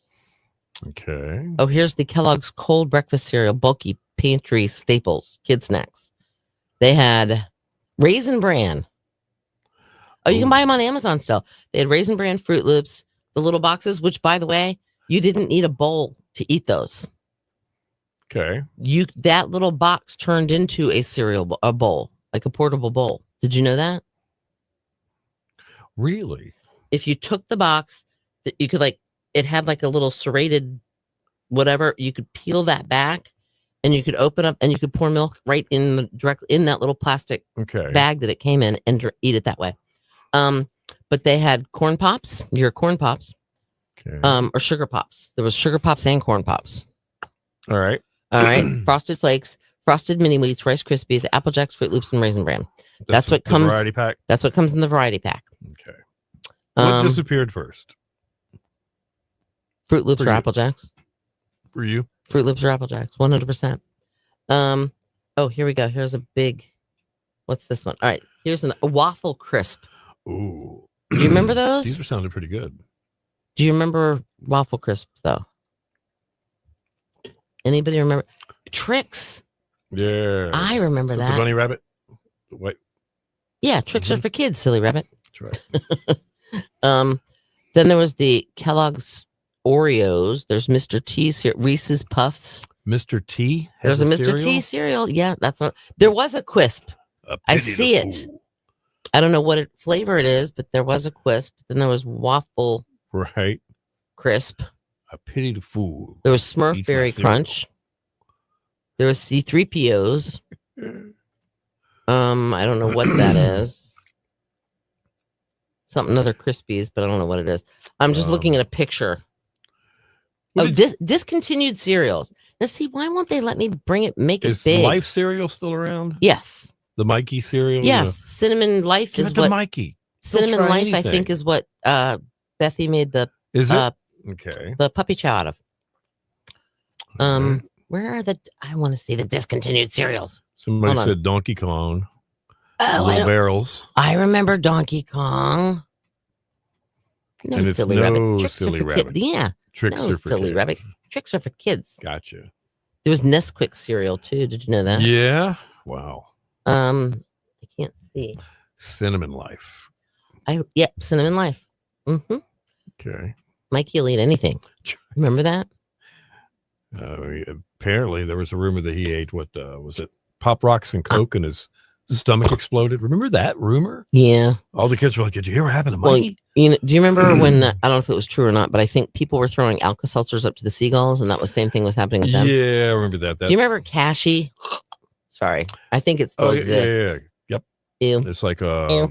Okay. Oh, here's the Kellogg's cold breakfast cereal, bulky pantry staples, kid snacks. They had Raisin Bran. Oh, you can buy them on Amazon still. They had Raisin Bran, Fruit Loops, the little boxes, which, by the way, you didn't need a bowl to eat those. Okay. That little box turned into a cereal a bowl, like a portable bowl. Did you know that? Really? If you took the box, that you could it had like a little serrated whatever. You could peel that back, and you could open up, and you could pour milk right in directly in that little plastic bag that it came in, and eat it that way. But they had corn pops, your corn pops, or sugar pops. There was sugar pops and corn pops. All right. Frosted Flakes, Frosted Mini Wheats, Rice Krispies, Apple Jacks, Fruit Loops, and Raisin Bran. That's what comes. Variety pack. That's what comes in the variety pack. Okay. What disappeared first? Fruit Loops or Apple Jacks? For you? Fruit Loops or Apple Jacks, 100%. Oh, here we go. Here's a big. What's this one? All right. Here's a waffle crisp. Ooh. Do you remember those? These are sounding pretty good. Do you remember waffle crisp though? Anybody remember Tricks? Yeah. I remember that. The bunny rabbit. Wait. Yeah, Tricks are for kids, silly rabbit. That's right. Then there was the Kellogg's Oreos. There's Mr. T Reese's Puffs. Mr. T. There's a Mr. T cereal. Yeah, that's what. There was a Quisp. I see it. I don't know what flavor it is, but there was a Quisp. Then there was waffle. Right. Crisp. I pity the fool. There was Smurf Berry Crunch. There was C3POs. I don't know what that is. Something other Krispies, but I don't know what it is. I'm just looking at a picture. Oh, discontinued cereals. Now, see, why won't they let me make it big? Is Life cereal still around? Yes. The Mikey cereal? Yes. Cinnamon Life is what. Mikey. Cinnamon Life, I think, is what Bethy made the. Is it? Okay. The puppy chow out of. Where are I want to see the discontinued cereals. Somebody said Donkey Kong. Oh, Little Barrels. I remember Donkey Kong. No, and it's silly rabbit. Tricks silly are for rabbit. Yeah. Tricks are for silly kids. Rabbit. Tricks are for kids. Gotcha. There was Nesquik cereal too. Did you know that? Yeah. Wow. I can't see. Cinnamon Life. Cinnamon Life. Mm-hmm. Okay. Mikey will eat anything. Remember that? Apparently, there was a rumor that he ate what was it? Pop Rocks and Coke, and his stomach exploded. Remember that rumor? Yeah. All the kids were like, "Did you hear what happened to Mikey?" Well, do you remember when I don't know if it was true or not, but I think people were throwing Alka-Seltzers up to the seagulls, and that was same thing was happening with them. Yeah, I remember that. Do you remember Cashy? Sorry, I think it still exists. Yeah. Yep. Ew. It's like a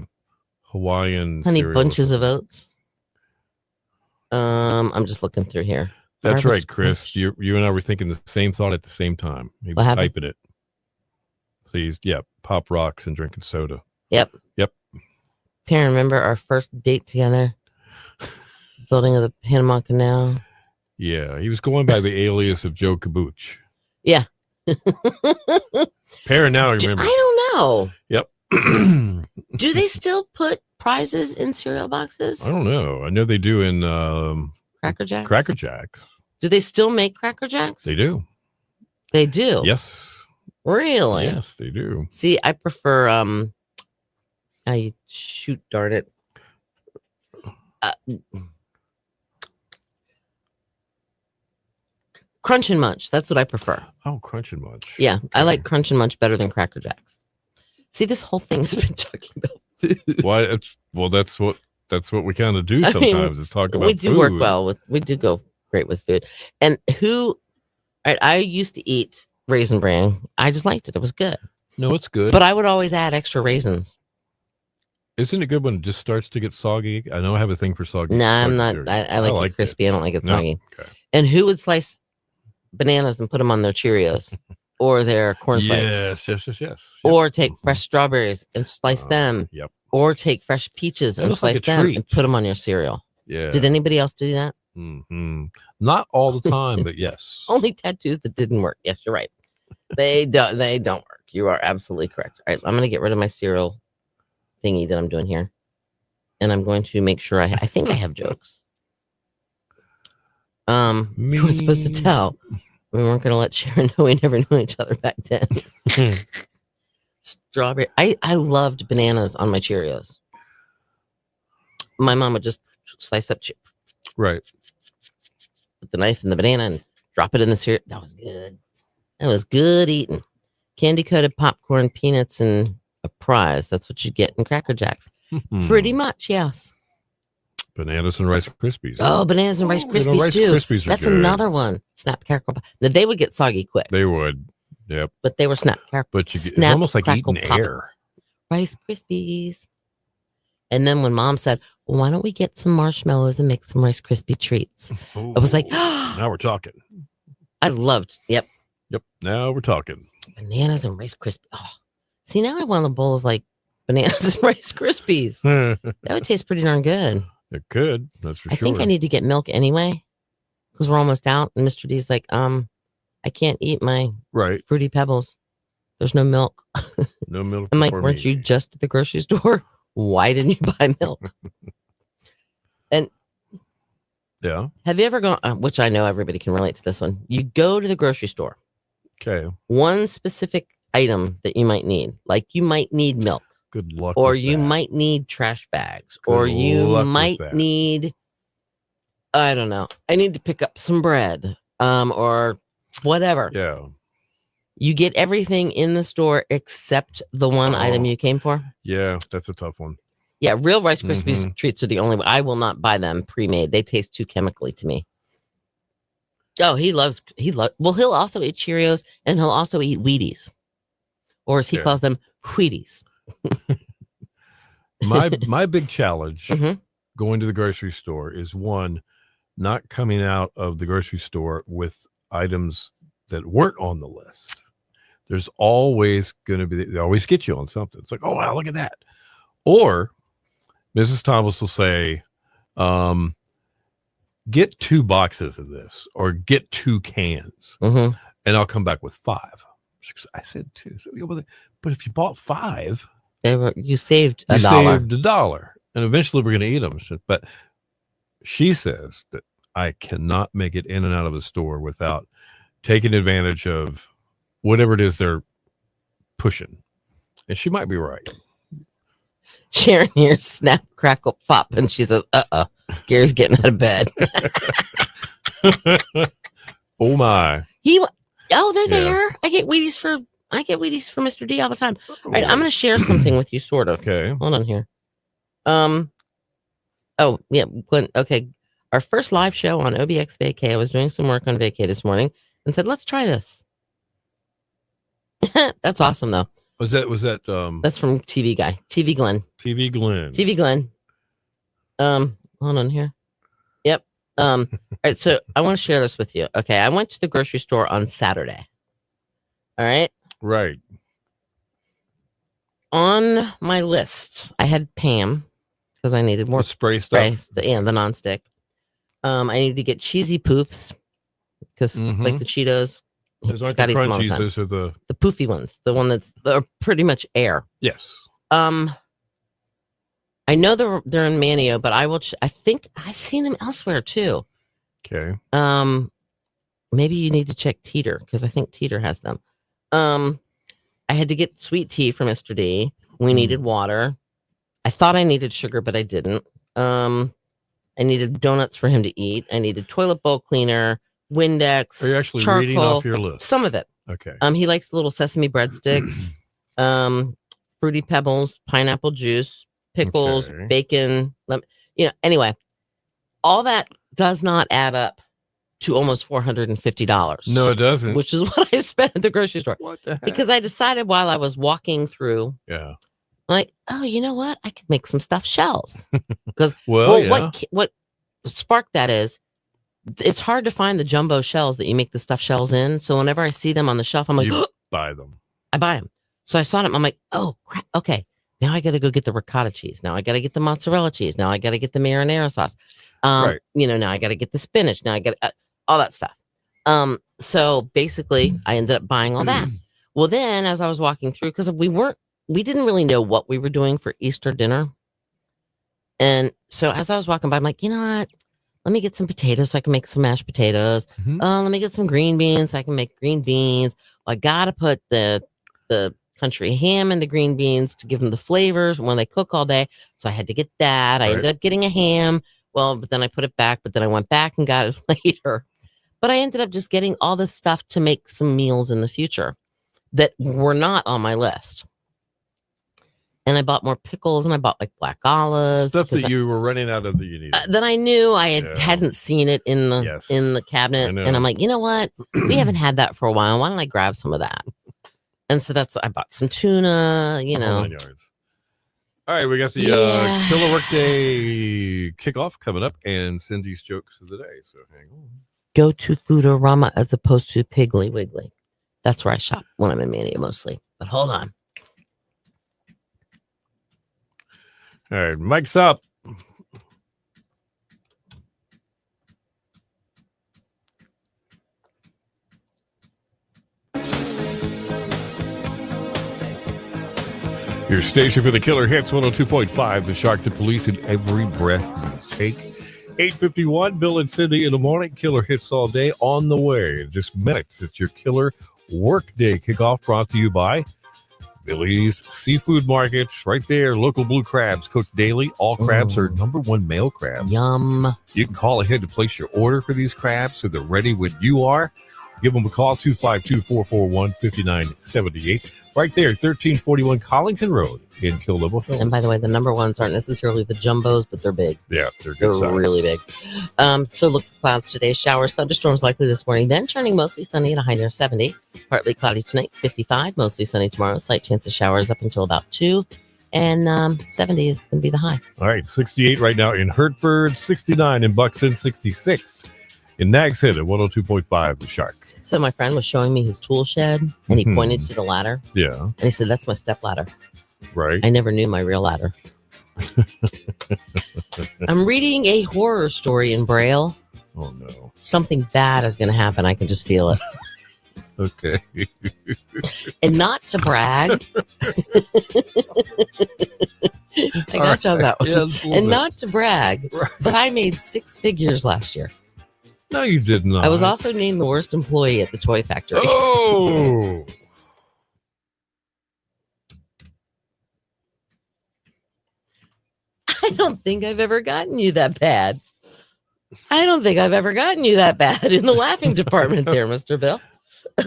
Hawaiian Honey cereal Bunches of Oats. I'm just looking through here. That's right, Chris. You and I were thinking the same thought at the same time. He was typing it. So Pop Rocks and drinking soda. Yep. Can remember our first date together? Building of the Panama Canal. Yeah, he was going by the alias of Joe Kabuch. Yeah. Parent now I remember. I don't know. Yep. Do they still put prizes in cereal boxes? I don't know. I know they do in Cracker Jacks. Cracker Jacks. Do they still make Cracker Jacks? They do. They do. Yes. Really? Yes, they do. See, I prefer shoot darn it. Crunch and Munch. That's what I prefer. Oh, Crunch and Munch. Yeah, okay. I like Crunch and Munch better than Cracker Jacks. See, this whole thing's been talking about food. Why? That's what we kind of do sometimes. Is talk about. We do food. work well with. We do go great with food. And I used to eat Raisin Bran. I just liked it. It was good. No, it's good. But I would always add extra raisins. Isn't it good when it just starts to get soggy? I know I have a thing for soggy. Nah, I'm not. I like it crispy. I don't like it soggy. No? Okay. And who would slice bananas and put them on their Cheerios or their cornflakes? Yes. Yep. Or take fresh strawberries and slice them. Yep. Or take fresh peaches and slice them and put them on your cereal. Yeah. Did anybody else do that? Mm-hmm. Not all the time, but yes. Only tattoos that didn't work. Yes, you're right. They don't work. You are absolutely correct. All right, I'm going to get rid of my cereal thingy that I'm doing here. And I'm going to make sure I think I have jokes. You were supposed to tell. We weren't going to let Sharon know we never knew each other back then. Strawberry. I loved bananas on my Cheerios. My mom would just slice up right with the knife and the banana and drop it in the cereal. That was good. That was good eating. Candy coated popcorn, peanuts, and a prize. That's what you get in Cracker Jacks. Pretty much, yes. Bananas and Rice Krispies. Oh, bananas and Rice Krispies Rice too. Krispies That's good. Another one. Snap, crackle. Now they would get soggy quick. They would. Yep. But they were snap, crackle. But it's almost like eating air. Rice Krispies. And then when Mom said, well, why don't we get some marshmallows and make some Rice Krispie treats? Ooh, I was like, now we're talking. I loved. Yep. Now we're talking. Bananas and Rice Krispies. Oh, see, now I want a bowl of like bananas and Rice Krispies. That would taste pretty darn good. It could. That's for sure. I think I need to get milk anyway because we're almost out. And Mr. D's like, I can't eat my Fruity Pebbles. There's no milk. No milk. I'm like, weren't you just at the grocery store? Why didn't you buy milk? And yeah, have you ever gone? Which I know everybody can relate to this one. You go to the grocery store. Okay. One specific item that you might need, like you might need milk. Good luck. Or you might need trash bags. Or you might need, I don't know. I need to pick up some bread. Or whatever. Yeah. You get everything in the store except the one item you came for. Yeah, that's a tough one. Yeah, real Rice Krispies treats are the only way. I will not buy them pre-made. They taste too chemically to me. Oh, well, he'll also eat Cheerios and he'll also eat Wheaties. Or as he calls them, Wheaties. My big challenge going to the grocery store is one, not coming out of the grocery store with items that weren't on the list. There's always going to be, they always get you on something. It's like, oh, wow, look at that. Or Mrs. Thomas will say, get 2 boxes of this or get 2 cans and I'll come back with 5. She goes, I said 2. So, but if you bought 5, you saved $1. You saved $1. And eventually we're going to eat them. But she says that I cannot make it in and out of a store without taking advantage of whatever it is they're pushing. And she might be right. Sharon hears snap, crackle, pop, and she says, Gary's getting out of bed. Oh my. They're there. I get Wheaties for Mr. D all the time. All right, I'm going to share something with you, sort of. Okay. Hold on here. Oh, yeah, Glenn. Okay. Our first live show on OBX Vacay. I was doing some work on Vacay this morning and said, let's try this. That's awesome, though. Was that that's from TV Guy. TV Glenn. Hold on here. Yep. All right, so I want to share this with you. Okay, I went to the grocery store on Saturday. All right? Right. On my list, I had Pam because I needed more spray stuff. The nonstick. I needed to get cheesy poofs because like the Cheetos. Those aren't the crunchies, those are the poofy ones. The one they're pretty much air. Yes. I know they're in Manio, but I think I've seen them elsewhere too. Okay. Maybe you need to check Teeter because I think Teeter has them. I had to get sweet tea for Mr. D. We needed water. I thought I needed sugar, but I didn't. I needed donuts for him to eat. I needed toilet bowl cleaner, Windex. Are you actually charcoal, reading off your list? Some of it. Okay. He likes the little sesame breadsticks, Fruity Pebbles, pineapple juice, pickles, bacon. Anyway, all that does not add up to almost $450. No, it doesn't. Which is what I spent at the grocery store. What the heck? Because I decided while I was walking through, I'm like, oh, you know what? I could make some stuffed shells. Because what sparked that is, it's hard to find the jumbo shells that you make the stuffed shells in. So whenever I see them on the shelf, I'm like, buy them. I buy them. So I saw them. I'm like, oh, crap. Okay. Now I got to go get the ricotta cheese. Now I got to get the mozzarella cheese. Now I got to get the marinara sauce. Right. Now I got to get the spinach. Now I got all that stuff. So basically, I ended up buying all that. Well, then as I was walking through, because we didn't really know what we were doing for Easter dinner. And so as I was walking by, I'm like, you know what? Let me get some potatoes so I can make some mashed potatoes. Let me get some green beans so I can make green beans. Well, I got to put the country ham in the green beans to give them the flavors when they cook all day. So I had to get that. I ended up getting a ham. Well, but then I put it back, but then I went back and got it later. But I ended up just getting all this stuff to make some meals in the future that were not on my list. And I bought more pickles, and I bought like black olives. Stuff that you were running out of that you needed. That I knew I hadn't seen it in the cabinet. And I'm like, you know what? We haven't had that for a while. Why don't I grab some of that? And so that's what I bought, some tuna, All right, we got the Killer Workday kickoff coming up and Cindy's jokes of the day. So hang on. Go to Foodorama as opposed to Piggly Wiggly. That's where I shop when I'm in Mania mostly. But hold on. All right, mic's up. Your station for the Killer Hits, 102.5, the Shark, the Police, in every breath you take. 8:51, Bill and Cindy in the morning. Killer Hits all day on the way. In just minutes, it's your Killer Workday kickoff brought to you by Billy's Seafood Markets. Right there, local blue crabs cooked daily. All crabs are #1 male crabs. Yum. You can call ahead to place your order for these crabs so they're ready when you are. Give them a call, 252-441-5978. Right there, 1341 Collington Road in Killable Hill. And by the way, the #1s aren't necessarily the jumbos, but they're big. Yeah, they're good. They're really big. So look for clouds today. Showers, thunderstorms likely this morning. Then turning mostly sunny at a high near 70. Partly cloudy tonight, 55. Mostly sunny tomorrow. Slight chance of showers up until about 2. And 70 is going to be the high. All right, 68 right now in Hertford, 69 in Buxton, 66 in Nags Head at 102.5 The Shark. So my friend was showing me his tool shed, and he pointed to the ladder. Yeah. And he said, that's my step ladder. Right. I never knew my real ladder. I'm reading a horror story in Braille. Oh, no. Something bad is going to happen. I can just feel it. Okay. And not to brag. I got you on that one. Yeah, and not to brag, but I made 6 figures last year. No, you did not. I was also named the worst employee at the toy factory. Oh! I don't think I've ever gotten you that bad. In the laughing department there, Mr. Bill.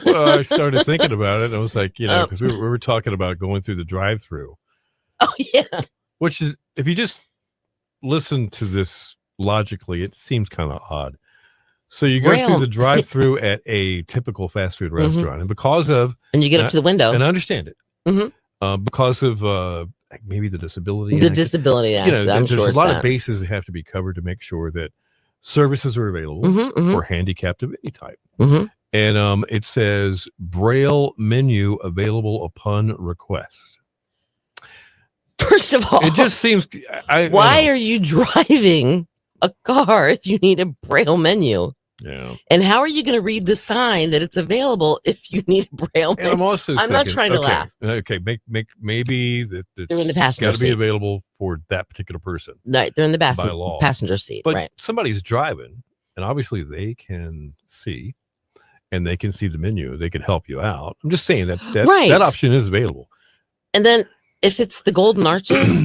Well, I started thinking about it. And I was like, because we were talking about going through the drive-thru. Oh, yeah. Which is, if you just listen to this logically, it seems kind of odd. So you go through the drive-thru at a typical fast food restaurant, and because of... And you get up to the window. And I understand it. Because of maybe the Disability Act. Disability Act, there's a lot of bases that have to be covered to make sure that services are available for handicapped of any type. And it says Braille menu available upon request. First of all, it just seems... why are you driving a car if you need a Braille menu? Yeah. And how are you going to read the sign that it's available if you need a Braille menu? I'm not trying to laugh. Okay, maybe that they're in the passenger seat. Got to be available for that particular person. Right, they're in the by law. passenger seat. But right. Somebody's driving, and obviously they can see, and they can see the menu. They can help you out. I'm just saying that option is available. And then if it's the Golden Arches.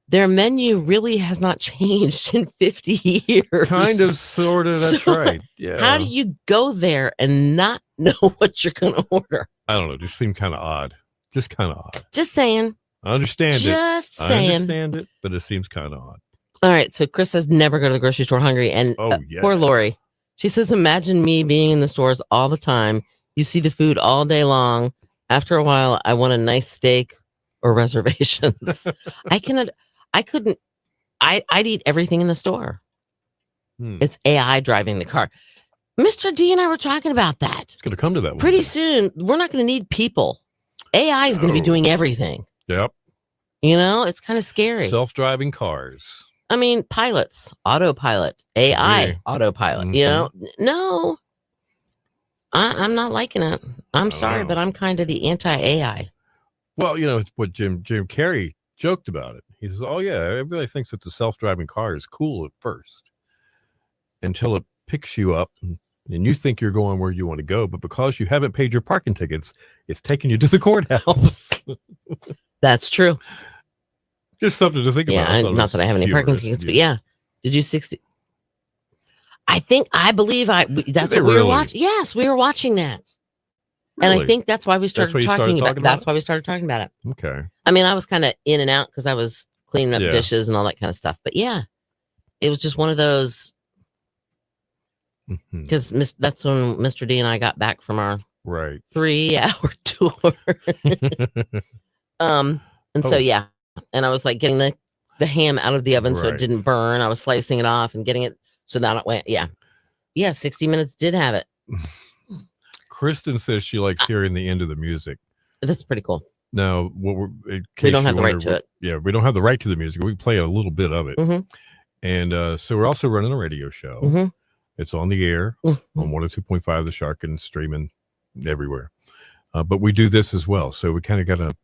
Their menu really has not changed in 50 years. Kind of, sort of, that's right. Yeah. How do you go there and not know what you're going to order? I don't know. Just seemed kind of odd. Just kind of odd. Just saying. I understand it. Just saying. I understand it, but it seems kind of odd. All right. So Chris says never go to the grocery store hungry. And poor Lori. She says, imagine me being in the stores all the time. You see the food all day long. After a while, I want a nice steak or reservations. I'd eat everything in the store. It's AI driving the car. Mr. D and I were talking about that. It's going to come to that one. Pretty soon, we're not going to need people. AI is going to be doing everything. Yep. It's kind of scary. Self-driving cars. I mean, pilots, autopilot, AI, agree. autopilot. You know, no, I'm not liking it. I'm sorry, but I'm kind of the anti-AI. Well, you know, it's what Jim Carrey joked about it. He says, "Oh yeah, everybody thinks that the self-driving car is cool at first, until it picks you up and you think you're going where you want to go, but because you haven't paid your parking tickets, it's taking you to the courthouse." That's true. Just something to think about. Yeah, not that I have any parking tickets, but yeah. Did you 60? I believe that's what we were watching. Yes, we were watching that. Really? And I think that's why we started talking about it. That's why we started talking about it. Okay. I mean, I was kind of in and out because I was cleaning up dishes and all that kind of stuff. But yeah, it was just one of those. Because that's when Mr. D and I got back from our 3-hour tour. So yeah, and I was like getting the ham out of the oven so it didn't burn. I was slicing it off and getting it so that it went. Yeah, 60 Minutes did have it. Kristen says she likes hearing the end of the music. That's pretty cool. Now, we don't have the right to it. Yeah, we don't have the right to the music. We play a little bit of it. And so we're also running a radio show. It's on the air on 102.5 The Shark and streaming everywhere. But we do this as well. So we kind of got to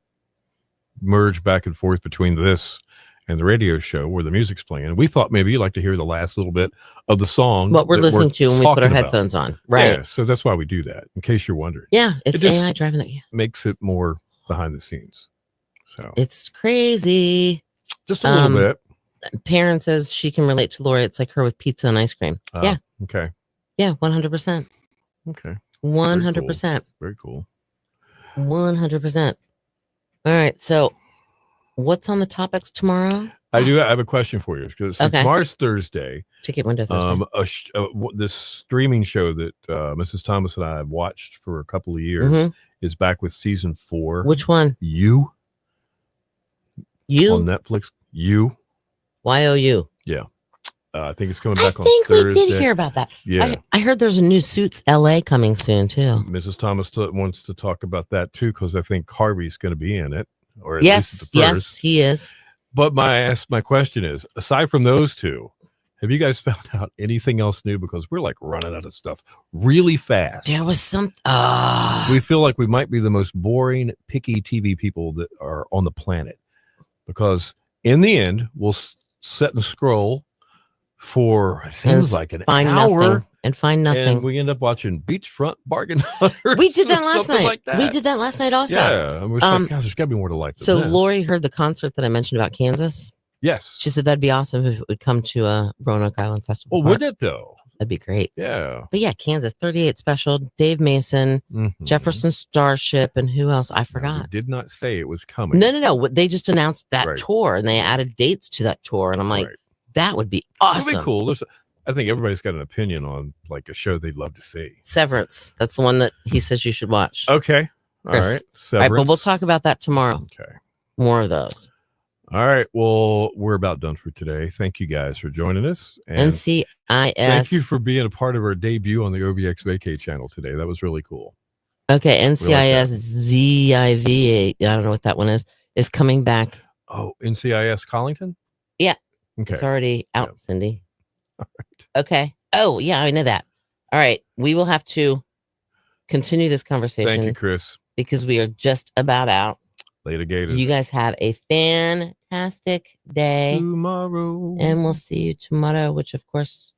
merge back and forth between this and the radio show where the music's playing. And we thought maybe you'd like to hear the last little bit of the song. What we're listening to when we put our headphones on. Right. Yeah, so that's why we do that, in case you're wondering. Yeah, it's AI driving that. Yeah. Makes it more behind the scenes. So it's crazy. Just a little bit. Perrin says she can relate to Lori. It's like her with pizza and ice cream. Yeah. Okay. Yeah, 100%. Okay. 100%. Very cool. 100%. All right. So what's on the topics tomorrow? I have a question for you. Because tomorrow's Thursday. Ticket window Thursday. This streaming show that Mrs. Thomas and I have watched for a couple of years is back with season 4. Which one? You? On Netflix. You? YOU. Yeah. I think it's coming back on Thursday. I think we did hear about that. Yeah. I heard there's a new Suits LA coming soon, too. Mrs. Thomas wants to talk about that, too, because I think Harvey's going to be in it. Or at least the first. Yes, he is. But my question is, aside from those two, have you guys found out anything else new? Because we're like running out of stuff really fast. There was some. We feel like we might be the most boring, picky TV people that are on the planet. Because in the end, we'll sit and scroll for, it seems like an hour. And find nothing. And we end up watching Beachfront Bargain Hunters. We did that last night. Like that. We did that last night also. Yeah. And we're like, gosh, there's got to be more to life than this. Lori heard the concert that I mentioned about Kansas. Yes. She said that'd be awesome if it would come to Roanoke Island Festival. Well, would it though? That'd be great. Yeah. But yeah, Kansas 38 special, Dave Mason, Jefferson Starship, and who else? I forgot. We did not say it was coming. No. They just announced that tour and they added dates to that tour. And I'm like, that would be awesome. It'd be cool. I think everybody's got an opinion on like a show they'd love to see. Severance. That's the one that he says you should watch. Okay. All right. Severance. All right, but we'll talk about that tomorrow. Okay. More of those. All right. Well, we're about done for today. Thank you guys for joining us. And NCIS. Thank you for being a part of our debut on the OBX Vacay channel today. That was really cool. Okay. NCIS ZIV. I don't know what that one is coming back. Oh, NCIS Collington? Yeah. Okay. It's already out, Cindy. All right. Okay. Oh, yeah, I know that. All right. We will have to continue this conversation. Thank you, Chris. Because we are just about out. Later, Gators. You guys have a fantastic day. Tomorrow. And we'll see you tomorrow, which, of course,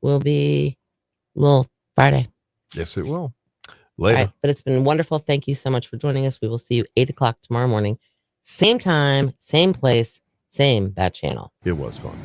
will be Little Friday. Yes, it will. Later. All right, but it's been wonderful. Thank you so much for joining us. We will see you 8 o'clock tomorrow morning. Same time, same place, same bad channel. It was fun.